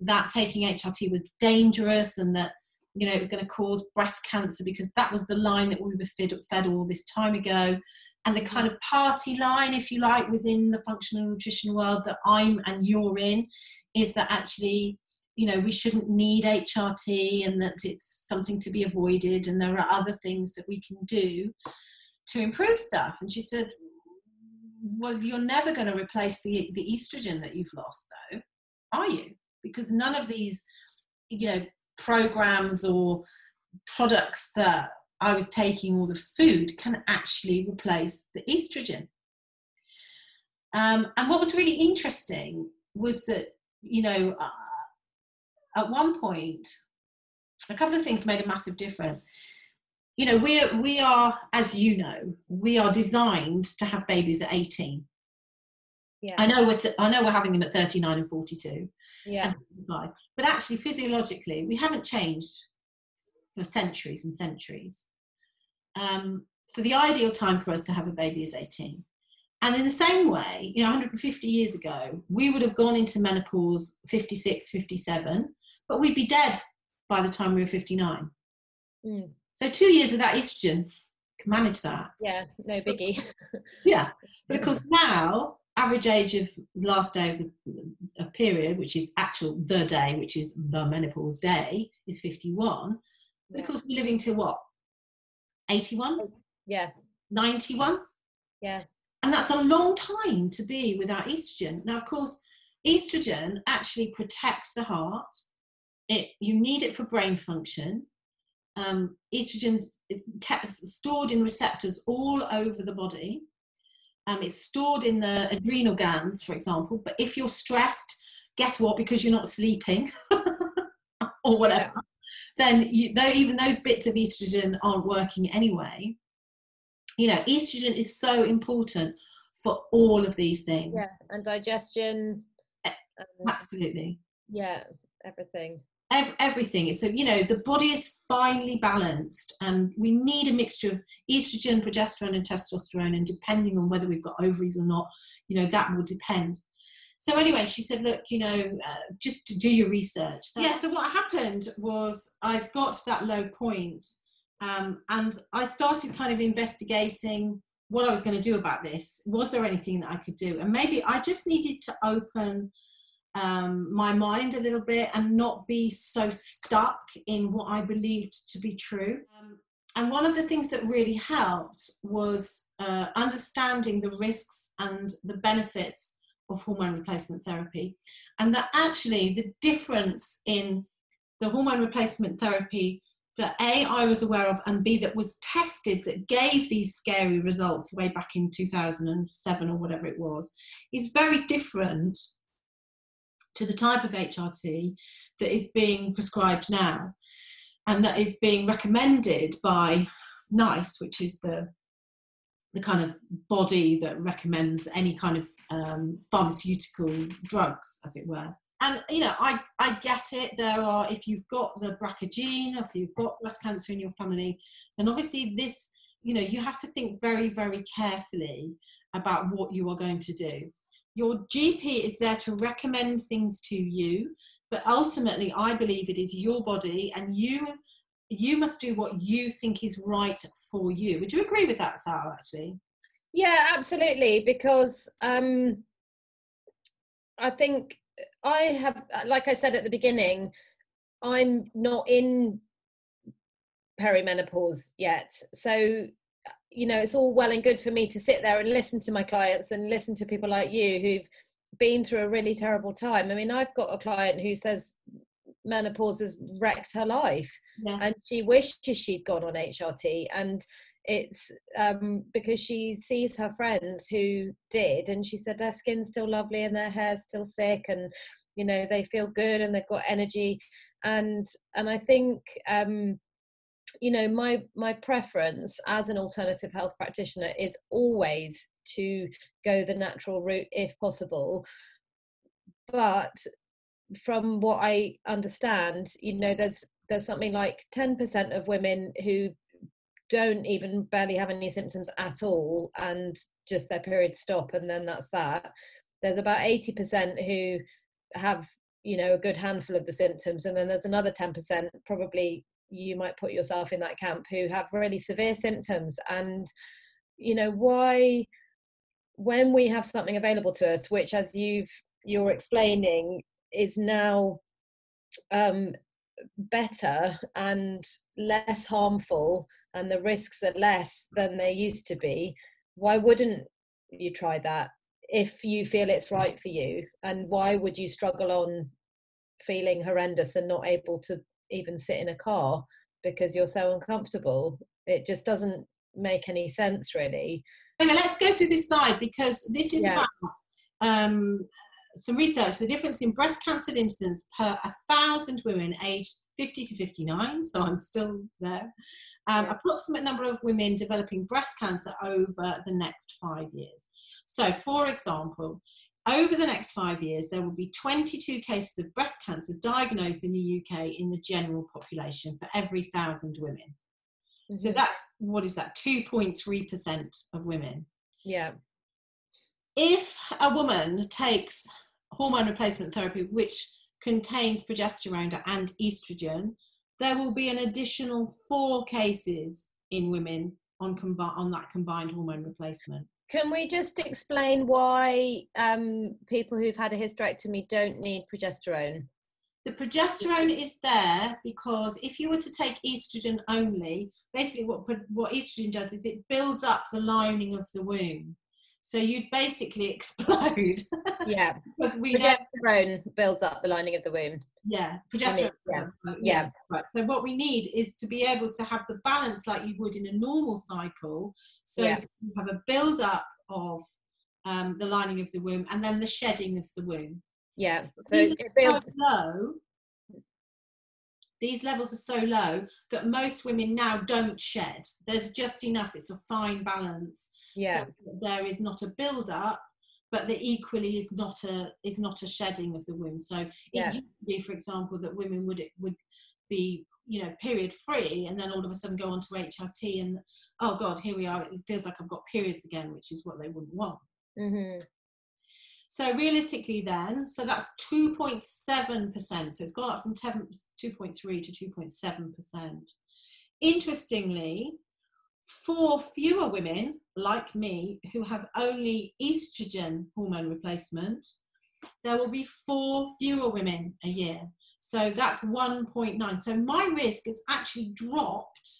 that taking HRT was dangerous, and that, you know, it was going to cause breast cancer, because that was the line that we were fed all this time ago. And the kind of party line, if you like, within the functional nutrition world that I'm and you're in, is that actually, you know, we shouldn't need HRT, and that it's something to be avoided, and there are other things that we can do to improve stuff. And she said, well, you're never going to replace the estrogen that you've lost, though, are you? Because none of these, you know, programs or products that I was taking, or the food, can actually replace the estrogen. And what was really interesting was that, you know, at one point, a couple of things made a massive difference. You know, we are, as you know, we are designed to have babies at 18. Yeah. I know we're having them at 39 and 42. Yeah. And 55. But actually, physiologically, we haven't changed for centuries and centuries. So the ideal time for us to have a baby is 18. And in the same way, you know, 150 years ago, we would have gone into menopause 56, 57, but we'd be dead by the time we were 59. Mm. So 2 years without estrogen, can manage that. Yeah, no biggie. Yeah, but of course now, average age of last day of period, which is actual the day, which is the menopause day, is 51. But of course we're living to what? 81? Yeah. 91? Yeah. And that's a long time to be without estrogen. Now, of course, estrogen actually protects the heart. You need it for brain function. Estrogen's stored in receptors all over the body. It's stored in the adrenal glands, for example. But if you're stressed, guess what? Because you're not sleeping or whatever, then even those bits of estrogen aren't working anyway. You know, estrogen is so important for all of these things. Yeah, and digestion. Absolutely. Yeah, everything. Everything. So, you know, the body is finely balanced, and we need a mixture of estrogen, progesterone and testosterone, and depending on whether we've got ovaries or not, you know, that will depend. So anyway, she said, look, you know, just to do your research. So what happened was I'd got to that low point, and I started kind of investigating what I was going to do about this. Was there anything that I could do? And maybe I just needed to open my mind a little bit and not be so stuck in what I believed to be true. And one of the things that really helped was understanding the risks and the benefits of hormone replacement therapy, and that actually the difference in the hormone replacement therapy that A, I was aware of, and B, that was tested, that gave these scary results way back in 2007 or whatever it was, is very different to the type of HRT that is being prescribed now, and that is being recommended by NICE, which is the kind of body that recommends any kind of pharmaceutical drugs, as it were. And, you know, I get it. There are, if you've got the BRCA gene, or if you've got breast cancer in your family, then obviously this, you know, you have to think very, very carefully about what you are going to do. Your GP is there to recommend things to you. but ultimately I believe it is your body, and you must do what you think is right for you. Would you agree with that, Sal, actually? Yeah, absolutely, because I think I have, like I said at the beginning, I'm not in perimenopause yet. So, you know, it's all well and good for me to sit there and listen to my clients and listen to people like you who've been through a really terrible time. I mean, I've got a client who says menopause has wrecked her life, Yeah. and she wishes she'd gone on HRT. And it's because she sees her friends who did, and she said their skin's still lovely and their hair's still thick, and you know, they feel good and they've got energy. And I think you know, my preference as an alternative health practitioner is always to go the natural route if possible. But from what I understand, you know, there's something like 10% of women who don't even barely have any symptoms at all, and just their periods stop and then that's that. There's about 80% who have, you know, a good handful of the symptoms, and then there's another 10%, probably you might put yourself in that camp, who have really severe symptoms. And you know, why, when we have something available to us, which as you're explaining is now better and less harmful, and the risks are less than they used to be, why wouldn't you try that if you feel it's right for you? And why would you struggle on feeling horrendous and not able to even sit in a car because you're so uncomfortable? It just doesn't make any sense, really. Anyway, let's go through this slide, because this is about some research, the difference in breast cancer incidence per 1,000 women aged 50 to 59, so I'm still there, approximate number of women developing breast cancer over the next 5 years. So, for example, over the next 5 years, there will be 22 cases of breast cancer diagnosed in the UK in the general population for every 1,000 women. Mm-hmm. So that's, what is that, 2.3% of women. Yeah. If a woman takes hormone replacement therapy, which contains progesterone and estrogen, there will be an additional 4 cases in women on that combined hormone replacement. Can we just explain why people who've had a hysterectomy don't need progesterone? The progesterone is there because if you were to take estrogen only, basically what estrogen does is it builds up the lining of the womb. So you'd basically explode. Yeah, because progesterone builds up the lining of the womb. Yeah, progesterone. I mean, yes, right. So what we need is to be able to have the balance like you would in a normal cycle. So that you have a build up of the lining of the womb and then the shedding of the womb. Yeah. So it builds low. These levels are so low that most women now don't shed. There's just enough. It's a fine balance. Yeah. So there is not a build up, but there equally is not a shedding of the womb. So it used to be, for example, that women would be, you know, period free, and then all of a sudden go on to HRT, and oh God, here we are. It feels like I've got periods again, which is what they wouldn't want. Mm-hmm. So realistically then, so that's 2.7%. So it's gone up from 2.3 to 2.7%. Interestingly, for fewer women like me who have only estrogen hormone replacement, there will be 4 fewer women a year. So that's 1.9. So my risk has actually dropped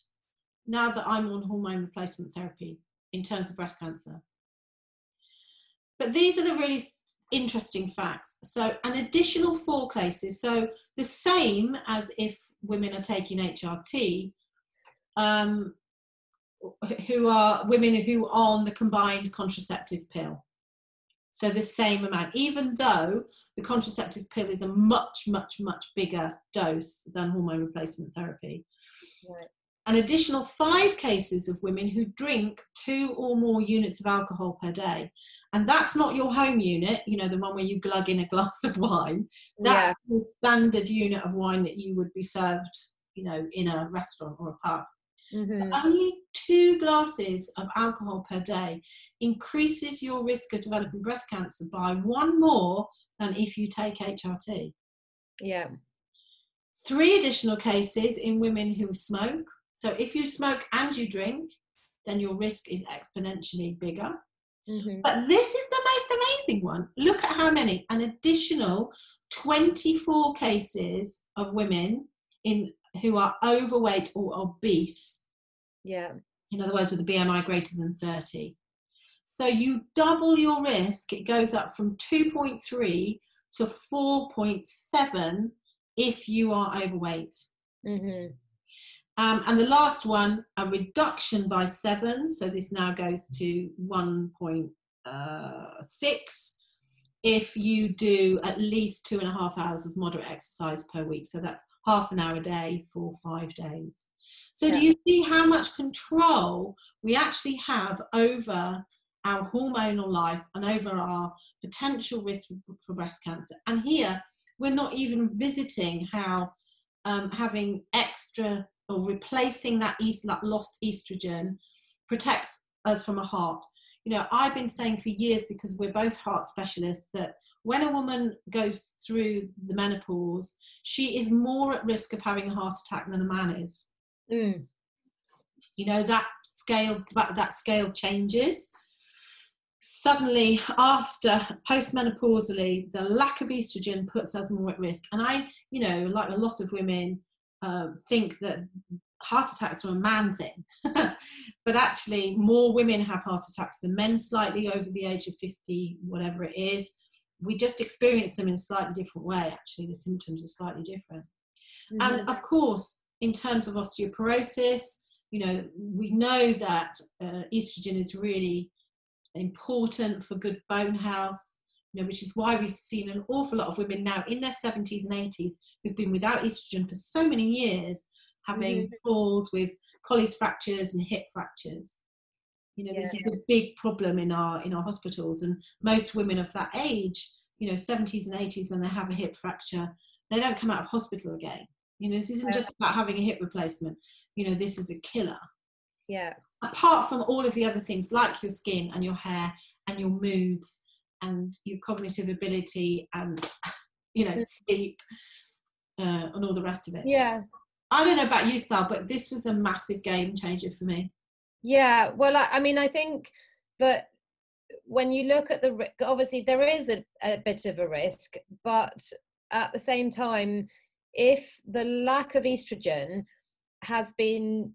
now that I'm on hormone replacement therapy in terms of breast cancer. But these are the really interesting facts. So an additional 4 cases, so the same as if women are taking HRT, who are women who are on the combined contraceptive pill. So the same amount, even though the contraceptive pill is a much, much, much bigger dose than hormone replacement therapy. Right. An additional 5 cases of women who drink 2 or more units of alcohol per day. And that's not your home unit, you know, the one where you glug in a glass of wine. That's the standard unit of wine that you would be served, you know, in a restaurant or a pub. Mm-hmm. So only 2 glasses of alcohol per day increases your risk of developing breast cancer by 1 more than if you take HRT. Yeah. 3 additional cases in women who smoke. So if you smoke and you drink, then your risk is exponentially bigger. Mm-hmm. But this is the most amazing one. Look at how many. An additional 24 cases of women who are overweight or obese. Yeah. In other words, with a BMI greater than 30. So you double your risk. It goes up from 2.3 to 4.7 if you are overweight. Mm-hmm. And the last one, a reduction by 7. So this now goes to 1.6 if you do at least 2.5 hours of moderate exercise per week. So that's half an hour a day for 5 days. So do you see how much control we actually have over our hormonal life and over our potential risk for breast cancer? And here, we're not even visiting how having extra or replacing that lost estrogen protects us from a heart. You know, I've been saying for years, because we're both heart specialists, that when a woman goes through the menopause, she is more at risk of having a heart attack than a man is. You know, that scale changes. Suddenly, after postmenopausally, the lack of estrogen puts us more at risk. And I, you know, like a lot of women, think that heart attacks are a man thing. But actually, more women have heart attacks than men, slightly over the age of 50, whatever it is. We just experience them in a slightly different way. Actually, the symptoms are slightly different. And of course, in terms of osteoporosis, you know, we know that estrogen is really important for good bone health, you know, which is why we've seen an awful lot of women now in their 70s and 80s who've been without estrogen for so many years, having falls with Colles fractures and hip fractures. You know, this is a big problem in our hospitals, and most women of that age, you know, 70s and 80s, when they have a hip fracture, they don't come out of hospital again. You know, this isn't just about having a hip replacement. You know, this is a killer. Yeah. Apart from all of the other things like your skin and your hair and your moods and your cognitive ability and, you know, sleep and all the rest of it. Yeah. I don't know about you, Sal, but this was a massive game changer for me. Yeah. Well, I mean, I think that when you look at obviously there is a bit of a risk, but at the same time, if the lack of estrogen has been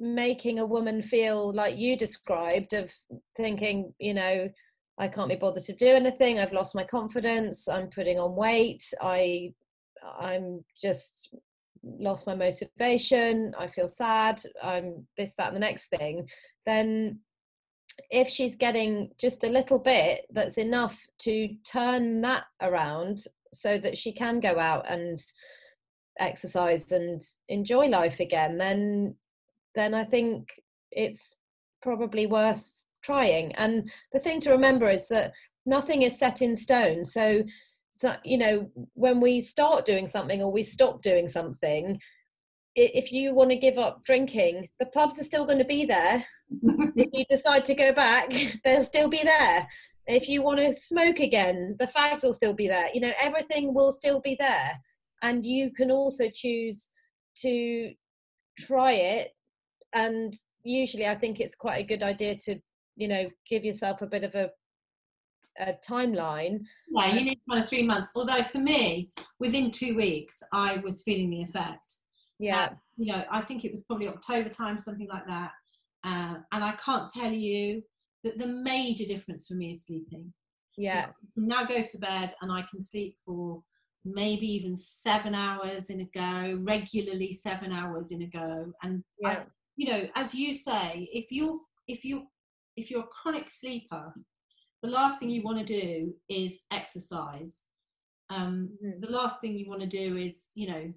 making a woman feel like you described, of thinking, you know, I can't be bothered to do anything, I've lost my confidence, I'm putting on weight, I'm just lost my motivation, I feel sad, I'm this, that, and the next thing, then if she's getting just a little bit that's enough to turn that around so that she can go out and exercise and enjoy life again, then I think it's probably worth trying. And the thing to remember is that nothing is set in stone. So you know, when we start doing something or we stop doing something, if you want to give up drinking, the pubs are still going to be there. If you decide to go back, they'll still be there. If you want to smoke again, the fags will still be there. You know, everything will still be there. And you can also choose to try it. And usually I think it's quite a good idea to, you know, give yourself a bit of a timeline. Yeah, you need kind of 3 months. Although for me, within 2 weeks, I was feeling the effect. Yeah. You know, I think it was probably October time, something like that. And I can't tell you that the major difference for me is sleeping. Yeah. You know, now go to bed and I can sleep for maybe even 7 hours in a go, regularly 7 hours in a go. And yeah. you know, as you say, if you're a chronic sleeper, the last thing you want to do is exercise. The last thing you want to do is, you know,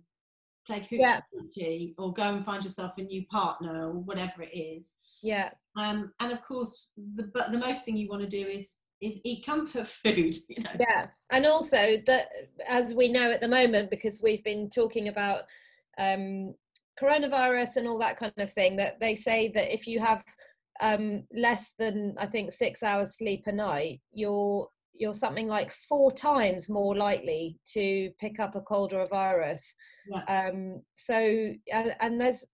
play hoochie or go and find yourself a new partner or whatever it is. Yeah. And of course, the most thing you want to do is eat comfort food. You know? Yeah, and also that, as we know at the moment, because we've been talking about coronavirus and all that kind of thing, that they say that if you have less than, I think, 6 hours sleep a night, your you're something like 4 times more likely to pick up a cold or a virus. Yeah. And there's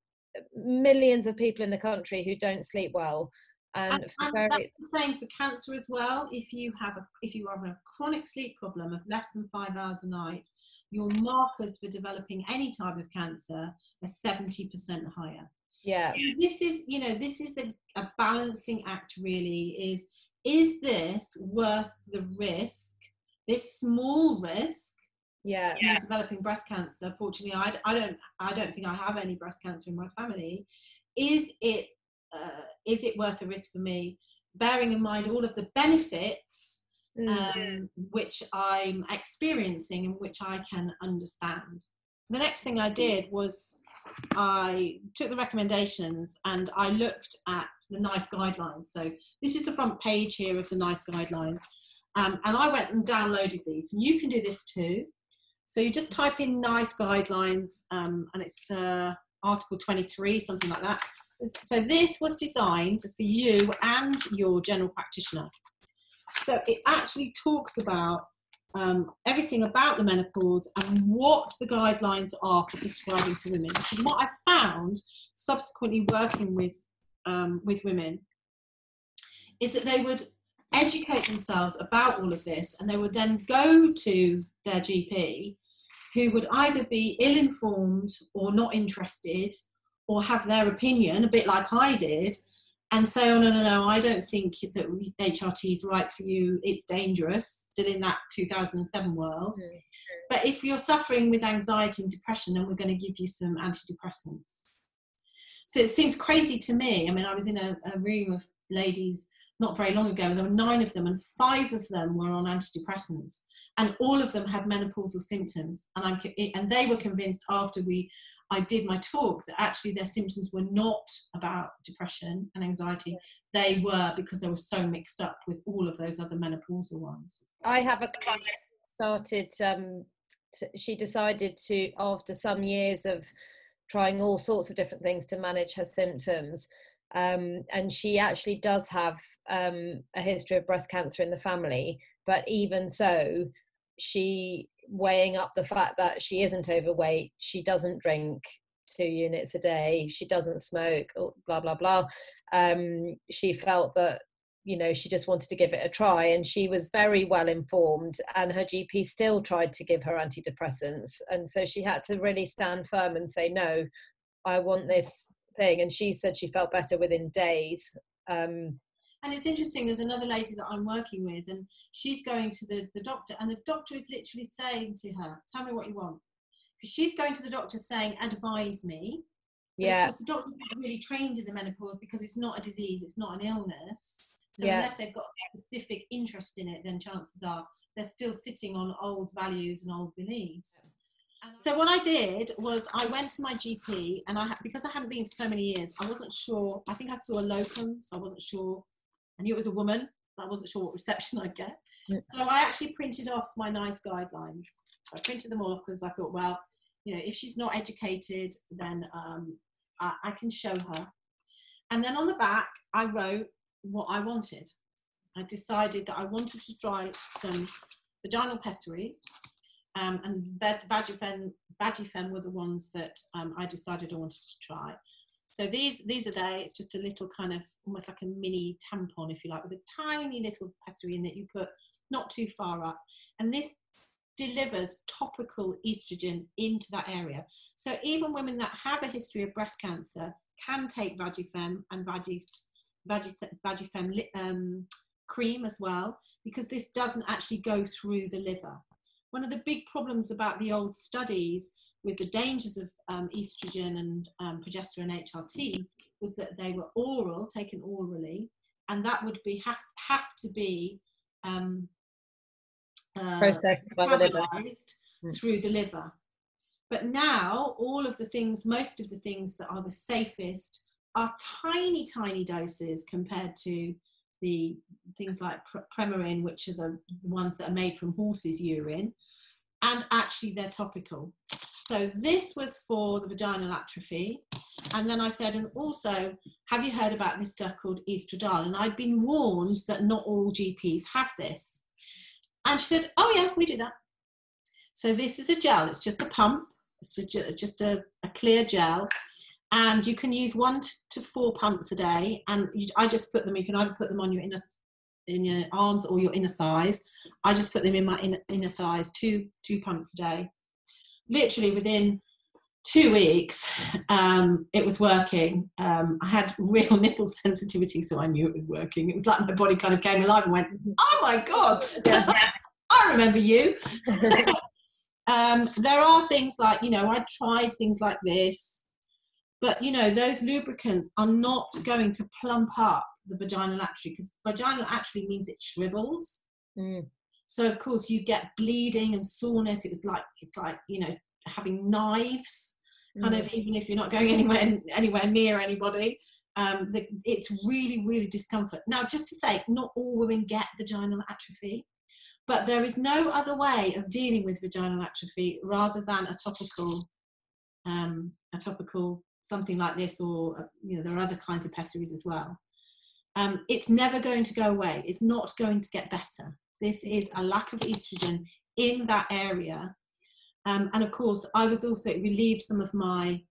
millions of people in the country who don't sleep well, and that's the same for cancer as well. If you have a chronic sleep problem of less than 5 hours a night, your markers for developing any type of cancer are 70% higher. Yeah. So this is a balancing act, really. Is this worth the risk, this small risk, developing breast cancer? Fortunately, I don't think I have any breast cancer in my family. Is it worth the risk for me, bearing in mind all of the benefits which I'm experiencing and which I can understand? The next thing I did was I took the recommendations and I looked at the NICE guidelines. So this is the front page here of the NICE guidelines, and I went and downloaded these, and you can do this too. So you just type in NICE guidelines, and it's article 23, something like that. So this was designed for you and your general practitioner. So it actually talks about everything about the menopause and what the guidelines are for prescribing to women. And what I found subsequently working with women is that they would educate themselves about all of this, and they would then go to their GP, who would either be ill-informed or not interested, or have their opinion, a bit like I did, and say, oh, no, I don't think that HRT is right for you, it's dangerous, still in that 2007 world. Mm-hmm. But if you're suffering with anxiety and depression, then we're going to give you some antidepressants. So it seems crazy to me. I mean, I was in a room of ladies not very long ago, there were 9 of them, and 5 of them were on antidepressants, and all of them had menopausal symptoms, and they were convinced after I did my talk that actually their symptoms were not about depression and anxiety. They were because they were so mixed up with all of those other menopausal ones. I have a client started, she decided to, after some years of trying all sorts of different things to manage her symptoms, and she actually does have a history of breast cancer in the family, but even so, she, weighing up the fact that she isn't overweight, she doesn't drink 2 units a day, she doesn't smoke, blah blah blah, she felt that, you know, she just wanted to give it a try, and she was very well informed, and her GP still tried to give her antidepressants, and so she had to really stand firm and say, no, I want this thing, and she said she felt better within days. And it's interesting, there's another lady that I'm working with, and she's going to the doctor, and the doctor is literally saying to her, tell me what you want. Because she's going to the doctor saying, advise me. But of course, the doctor's not really trained in the menopause because it's not a disease, it's not an illness. So unless they've got a specific interest in it, then chances are they're still sitting on old values and old beliefs. And so what I did was I went to my GP, and because I hadn't been for so many years, I wasn't sure. I think I saw a locum, so I wasn't sure. I knew it was a woman, but I wasn't sure what reception I'd get. So I actually printed off my NICE guidelines. So I printed them all off because I thought, well, you know, if she's not educated, then I can show her. And then on the back, I wrote what I wanted. I decided that I wanted to try some vaginal pessaries, and Vagifem were the ones that I decided I wanted to try. So these are there. It's just a little kind of almost like a mini tampon, if you like, with a tiny little pessary in that you put not too far up. And this delivers topical estrogen into that area. So even women that have a history of breast cancer can take Vagifem and Vagifem cream as well, because this doesn't actually go through the liver. One of the big problems about the old studies with the dangers of estrogen and progesterone HRT was that they were oral, taken orally, and that would be have to be processed by the liver through the liver. But now all of the things, most of the things that are the safest are tiny doses compared to the things like Premarin, which are the ones that are made from horses' urine, and actually they're topical. So this was for the vaginal atrophy. And then I said, and also, have you heard about this stuff called estradiol? And I'd been warned that not all GPs have this. And she said, oh yeah, we do that. So this is a gel, it's just a pump, it's just a clear gel, and you can use 1 to 4 pumps a day, and I just put them, you can either put them on your in your arms or your inner thighs. I just put them in my inner thighs, two pumps a day. Literally within 2 weeks, it was working. I had real nipple sensitivity, so I knew it was working. It was like my body kind of came alive and went, oh my God, yeah. I remember you. There are things like, I tried things like this, but, those lubricants are not going to plump up the vaginal atrophy, because vaginal atrophy means it shrivels. So, of course, you get bleeding and soreness. It's like having knives, kind of, even if you're not going anywhere near anybody. It's really, really discomfort. Now, just to say, not all women get vaginal atrophy, but there is no other way of dealing with vaginal atrophy rather than a topical something like this, or there are other kinds of pessaries as well. It's never going to go away. It's not going to get better. This is a lack of estrogen in that area. And of course, I was also, it relieved some of my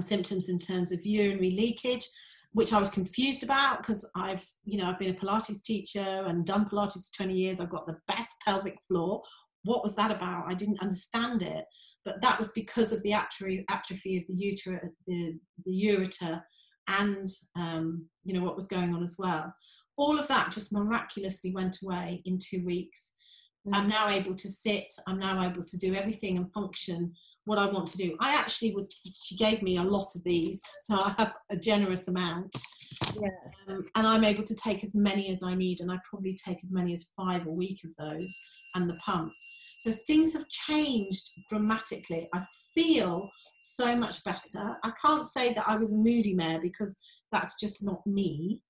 symptoms in terms of urinary leakage, which I was confused about, because I've been a Pilates teacher and done Pilates for 20 years. I've got the best pelvic floor. What was that about? I didn't understand it, but that was because of the atrophy of the ureter, and what was going on as well. All of that just miraculously went away in 2 weeks. I'm now able to sit. I'm now able to do everything and function what I want to do. She gave me a lot of these, so I have a generous amount. Yeah. And I'm able to take as many as I need, and I probably take as many as 5 a week of those, and the pumps. So things have changed dramatically. I feel so much better. I can't say that I was a moody mare, because that's just not me.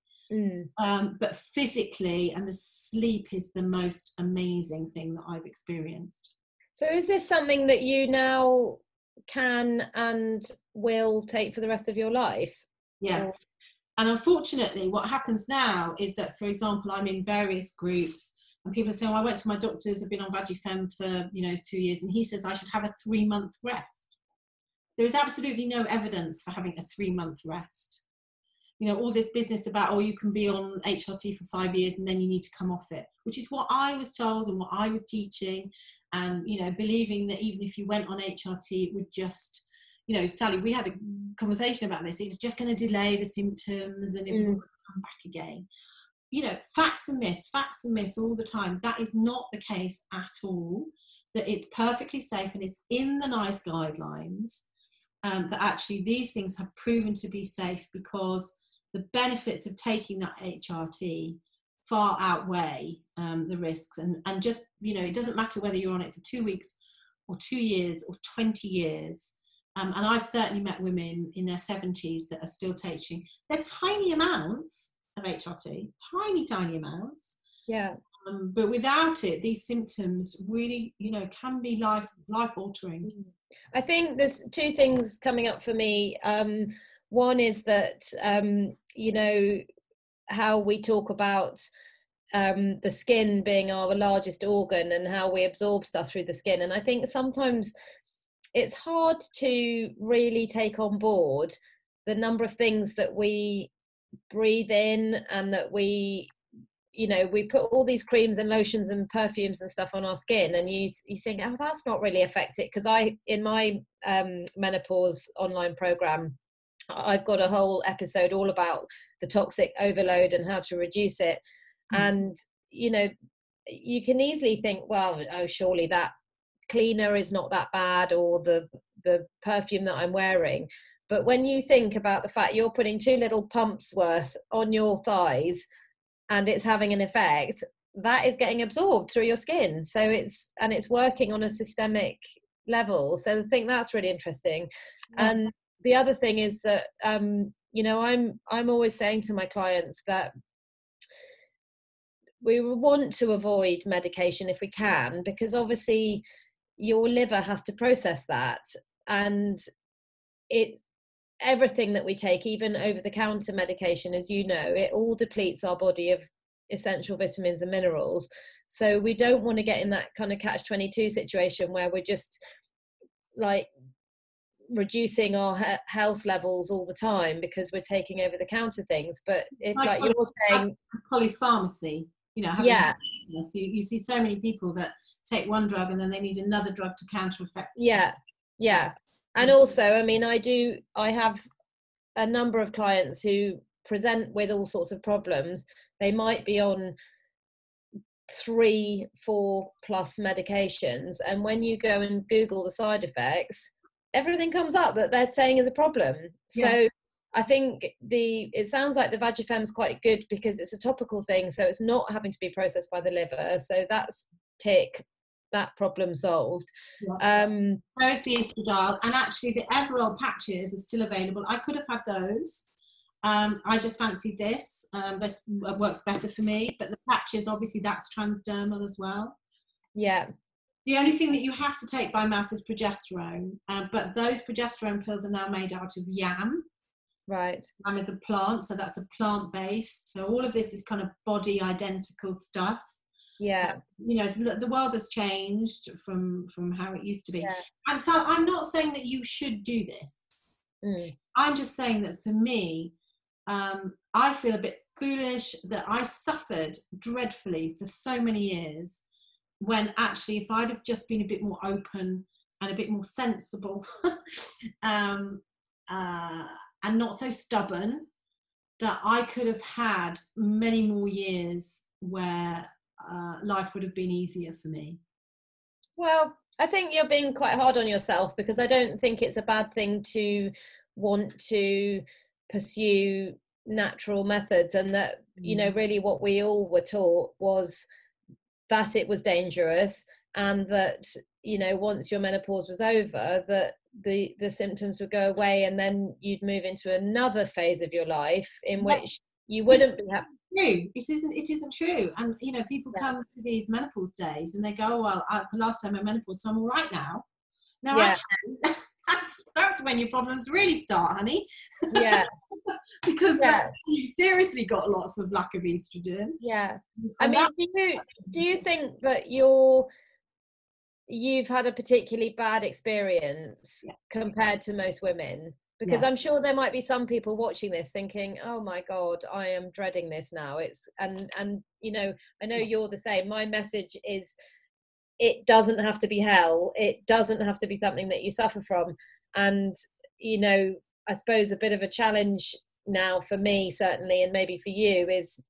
But physically, and the sleep is the most amazing thing that I've experienced. So is this something that you now can and will take for the rest of your life? Yeah. Or? And unfortunately, what happens now is that, for example, I'm in various groups, and people are saying, well, I went to my doctor's, I've been on Vagifem for 2 years, and he says I should have a 3-month rest. There is absolutely no evidence for having a 3-month rest. All this business about, you can be on HRT for 5 years and then you need to come off it, which is what I was told and what I was teaching, and, believing that even if you went on HRT, it would just, Sally, we had a conversation about this, it was just going to delay the symptoms and it was all going to come back again. Facts and myths all the time. That is not the case at all, that it's perfectly safe and it's in the NICE guidelines, that actually these things have proven to be safe, because the benefits of taking that HRT far outweigh the risks, and just, it doesn't matter whether you're on it for 2 weeks or 2 years or 20 years. And I've certainly met women in their 70s that are still taking, they're tiny amounts of HRT, tiny amounts. Yeah. But without it, these symptoms really, can be life altering. I think there's 2 things coming up for me. One is that, how we talk about the skin being our largest organ and how we absorb stuff through the skin. And I think sometimes it's hard to really take on board the number of things that we breathe in, and that we put all these creams and lotions and perfumes and stuff on our skin, and you think, oh, that's not really affected. Because in my menopause online program, I've got a whole episode all about the toxic overload and how to reduce it. And you can easily think, well, surely that cleaner is not that bad, or the perfume that I'm wearing. But when you think about the fact you're putting 2 little pumps worth on your thighs and it's having an effect, that is getting absorbed through your skin. So it's working on a systemic level. So I think that's really interesting. Yeah. And the other thing is that, I'm always saying to my clients that we want to avoid medication if we can, because obviously your liver has to process that, and everything that we take, even over the counter medication, as it all depletes our body of essential vitamins and minerals. So we don't want to get in that kind of catch-22 situation where we're just like reducing our health levels all the time because we're taking over the counter things. But if, like you're saying, polypharmacy, you know, yeah, you see so many people that take one drug and then they need another drug to counter effect. Yeah. And also, I mean, I have a number of clients who present with all sorts of problems. They might be on 3-4+ medications, and when you go and Google the side effects, everything comes up that they're saying is a problem. So I think it sounds like the Vagifem is quite good because it's a topical thing, so it's not having to be processed by the liver. So that's tick, that problem solved. There's the estradiol, and actually the Everol patches are still available. I could have had those. I just fancied this. This works better for me, but the patches, obviously that's transdermal as well. Yeah. The only thing that you have to take by mouth is progesterone, but those progesterone pills are now made out of yam. Right. Yam is a plant, so that's a plant-based. So all of this is kind of body identical stuff. Yeah. You know, the world has changed from how it used to be. Yeah. And so I'm not saying that you should do this. I'm just saying that for me, I feel a bit foolish that I suffered dreadfully for so many years, when actually if I'd have just been a bit more open and a bit more sensible and not so stubborn, that I could have had many more years where life would have been easier for me. Well, I think you're being quite hard on yourself, because I don't think it's a bad thing to want to pursue natural methods, and that, you know, really what we all were taught was that it was dangerous, and that, you know, once your menopause was over, that the symptoms would go away, and then you'd move into another phase of your life in which you wouldn't be happy. True. It isn't true. And you know, people come to these menopause days and they go, oh, well, last time I menopause, so I'm all right now. Now actually that's when your problems really start, honey. Because you've seriously got lots of lack of estrogen. I mean, do you think that you've had a particularly bad experience compared to most women? Because I'm sure there might be some people watching this thinking, oh my God, I am dreading this now. And you know, I know you're the same. My message is, it doesn't have to be hell. It doesn't have to be something that you suffer from. And, you know, I suppose a bit of a challenge now for me, certainly, and maybe for you, is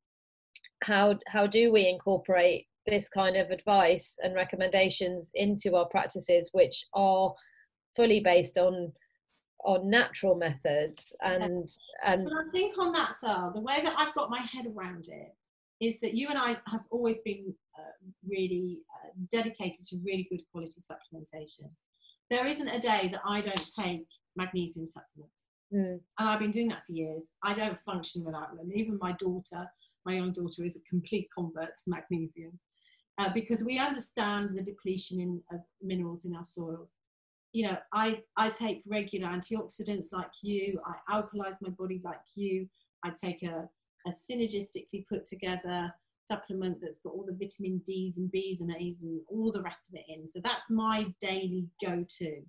how do we incorporate this kind of advice and recommendations into our practices, which are fully based on natural methods. And but I think on that, Sal, the way that I've got my head around it is that you and I have always been really dedicated to really good quality supplementation. There isn't a day that I don't take magnesium supplements, and I've been doing that for years. I don't function without them. Even my young daughter is a complete convert to magnesium, because we understand the depletion of minerals in our soils. You know, I take regular antioxidants like you. I alkalize my body like you. I take a synergistically put together supplement that's got all the vitamin D's and B's and A's and all the rest of it in. So that's my daily go-to.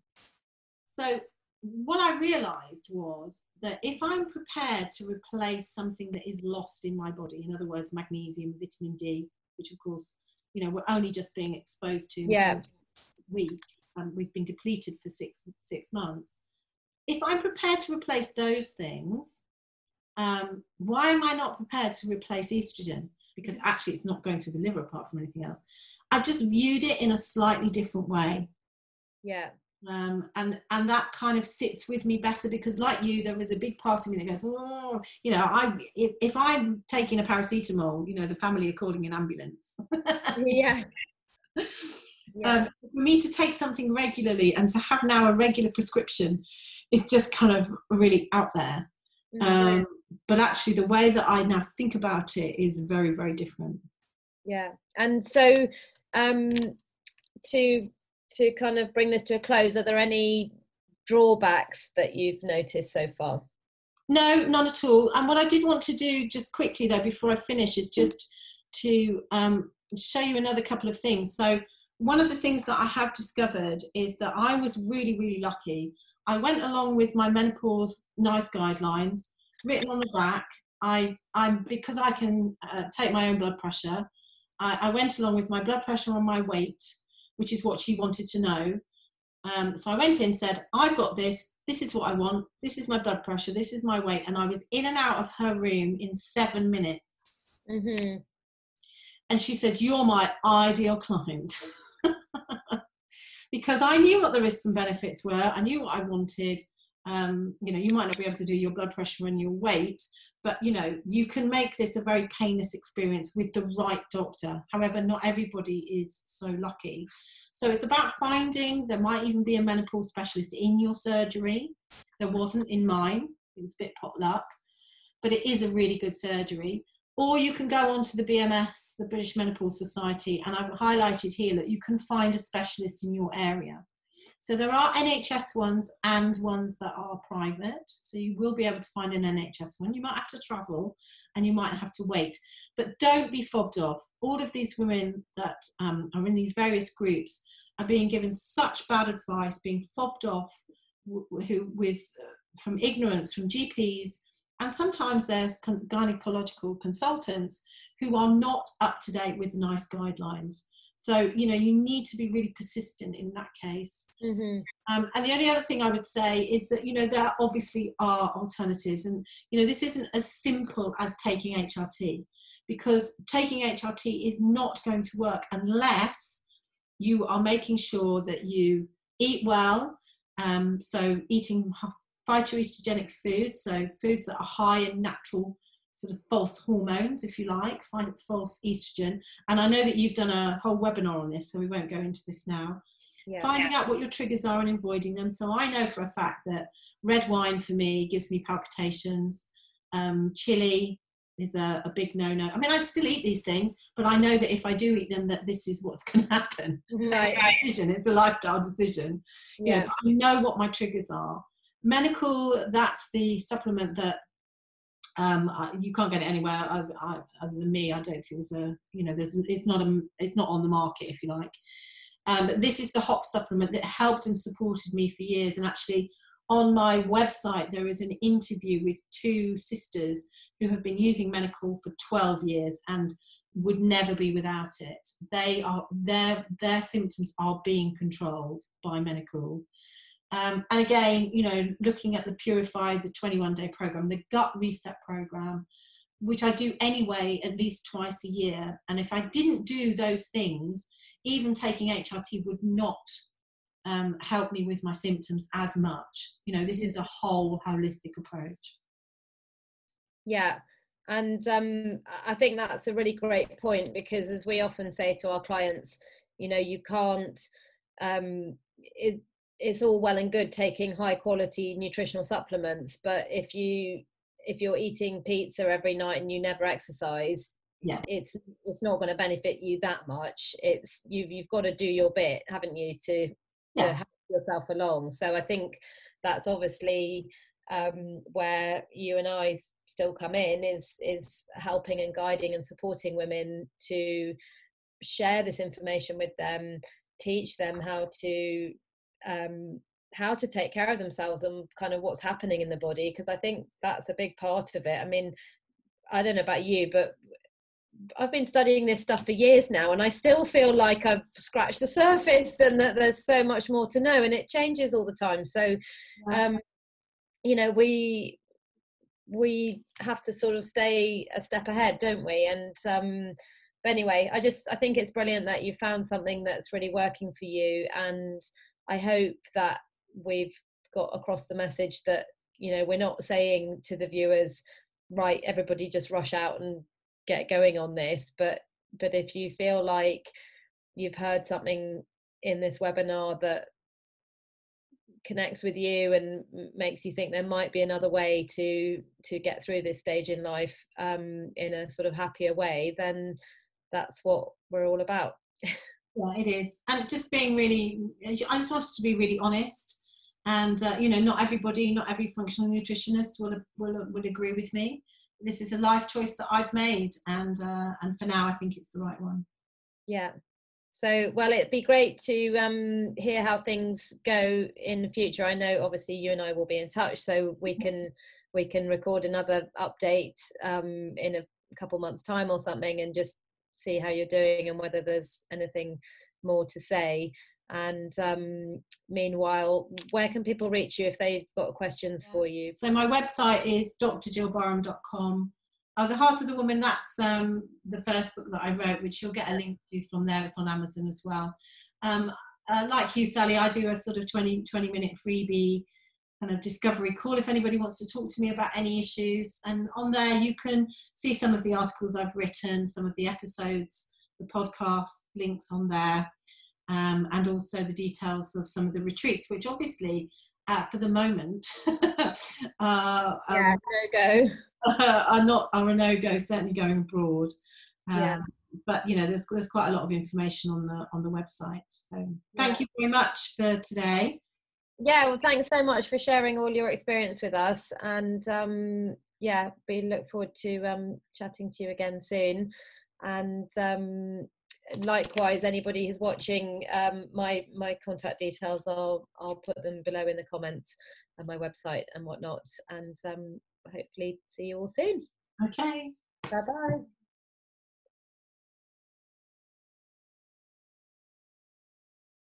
So what I realized was that if I'm prepared to replace something that is lost in my body, in other words, magnesium, vitamin D, which of course, you know, we're only just being exposed to this week, we've been depleted for six months. If I'm prepared to replace those things, why am I not prepared to replace estrogen? Because actually it's not going through the liver apart from anything else. I've just viewed it in a slightly different way. And that kind of sits with me better, because like you, there is a big part of me that goes, oh, you know, if I'm taking a paracetamol, you know, the family are calling an ambulance. For me to take something regularly and to have now a regular prescription is just kind of really out there. But actually the way that I now think about it is very, very different. And so to kind of bring this to a close, are there any drawbacks that you've noticed so far? No, none at all. And what I did want to do just quickly though before I finish is just to show you another couple of things. So one of the things that I have discovered is that I was really, really lucky. I went along with my menopause NICE guidelines, written on the back. Because I can take my own blood pressure, I went along with my blood pressure and my weight, which is what she wanted to know. So I went in and said, I've got this. This is what I want. This is my blood pressure. This is my weight. And I was in and out of her room in 7 minutes. Mm-hmm. And she said, you're my ideal client. Because I knew what the risks and benefits were. I knew what I wanted. You might not be able to do your blood pressure and your weight, but you can make this a very painless experience with the right doctor. However, not everybody is so lucky. So it's about finding, there might even be a menopause specialist in your surgery. There wasn't in mine. It was a bit pot luck, but it is a really good surgery. Or you can go on to the BMS, the British Menopause Society, and I've highlighted here that you can find a specialist in your area. So there are NHS ones and ones that are private. So you will be able to find an NHS one. You might have to travel and you might have to wait. But don't be fobbed off. All of these women that are in these various groups are being given such bad advice, being fobbed off from ignorance, from GPs, and sometimes there's gynecological consultants who are not up to date with the NICE guidelines. So, you need to be really persistent in that case. Mm-hmm. And the only other thing I would say is that, there obviously are alternatives. And, this isn't as simple as taking HRT, because taking HRT is not going to work unless you are making sure that you eat well. So eating phytoestrogenic foods, so foods that are high in natural sort of false hormones, if you like, false estrogen. And I know that you've done a whole webinar on this, so we won't go into this now. Yeah. Finding out what your triggers are and avoiding them. So I know for a fact that red wine for me gives me palpitations. Chili is a big no-no. I mean, I still eat these things, but I know that if I do eat them, that this is what's going to happen. Right. It's a lifestyle decision. Yeah. I know what my triggers are. Medical, that's the supplement that you can't get it anywhere other than me. I don't think there's it's not on the market, if you like. This is the HOP supplement that helped and supported me for years. And actually on my website, there is an interview with 2 sisters who have been using Medical for 12 years and would never be without it. Their symptoms are being controlled by Medical. And again, looking at the Purify, the 21-day program, the gut reset program, which I do anyway at least twice a year. And if I didn't do those things, even taking HRT would not help me with my symptoms as much. This is a whole holistic approach. Yeah. And I think that's a really great point, because as we often say to our clients, you can't, it's all well and good taking high quality nutritional supplements, but if you're eating pizza every night and you never exercise, yeah, it's not going to benefit you that much. It's you've got to do your bit, haven't you, to help yourself along. So I think that's obviously where you and I still come in, is helping and guiding and supporting women to share this information with them, teach them how to take care of themselves and kind of what's happening in the body, because I think that's a big part of it. I mean, I don't know about you, but I've been studying this stuff for years now, and I still feel like I've scratched the surface and that there's so much more to know, and it changes all the time. So we have to sort of stay a step ahead, don't we? And but anyway, I think it's brilliant that you found something that's really working for you, and I hope that we've got across the message that, we're not saying to the viewers, right, everybody just rush out and get going on this. But if you feel like you've heard something in this webinar that connects with you and makes you think there might be another way to get through this stage in life in a sort of happier way, then that's what we're all about. Yeah, it is. And just being really, I just wanted to be really honest, and not every functional nutritionist will agree with me. this is a life choice that I've made, and for now I think it's the right one. Yeah. So, well, it'd be great to hear how things go in the future. I know obviously you and I will be in touch, so we can record another update in a couple months time or something, and just see how you're doing and whether there's anything more to say. And meanwhile, where can people reach you if they've got questions for you? So my website is drgillbarham.com. The Heart of the Woman, that's the first book that I wrote, which you'll get a link to from there. It's on Amazon as well. Like you, Sally, I do a sort of 20-minute freebie kind of discovery call if anybody wants to talk to me about any issues. And on there you can see some of the articles I've written, some of the episodes, the podcast links on there, and also the details of some of the retreats, which obviously for the moment no-go. are a no-go, certainly going abroad. Yeah. But you know, there's quite a lot of information on the website. So thank you very much for today. Yeah, well, thanks so much for sharing all your experience with us, and yeah, we look forward to chatting to you again soon. And likewise, anybody who's watching, my contact details, I'll put them below in the comments, and my website and whatnot, and hopefully see you all soon. Okay. Bye bye.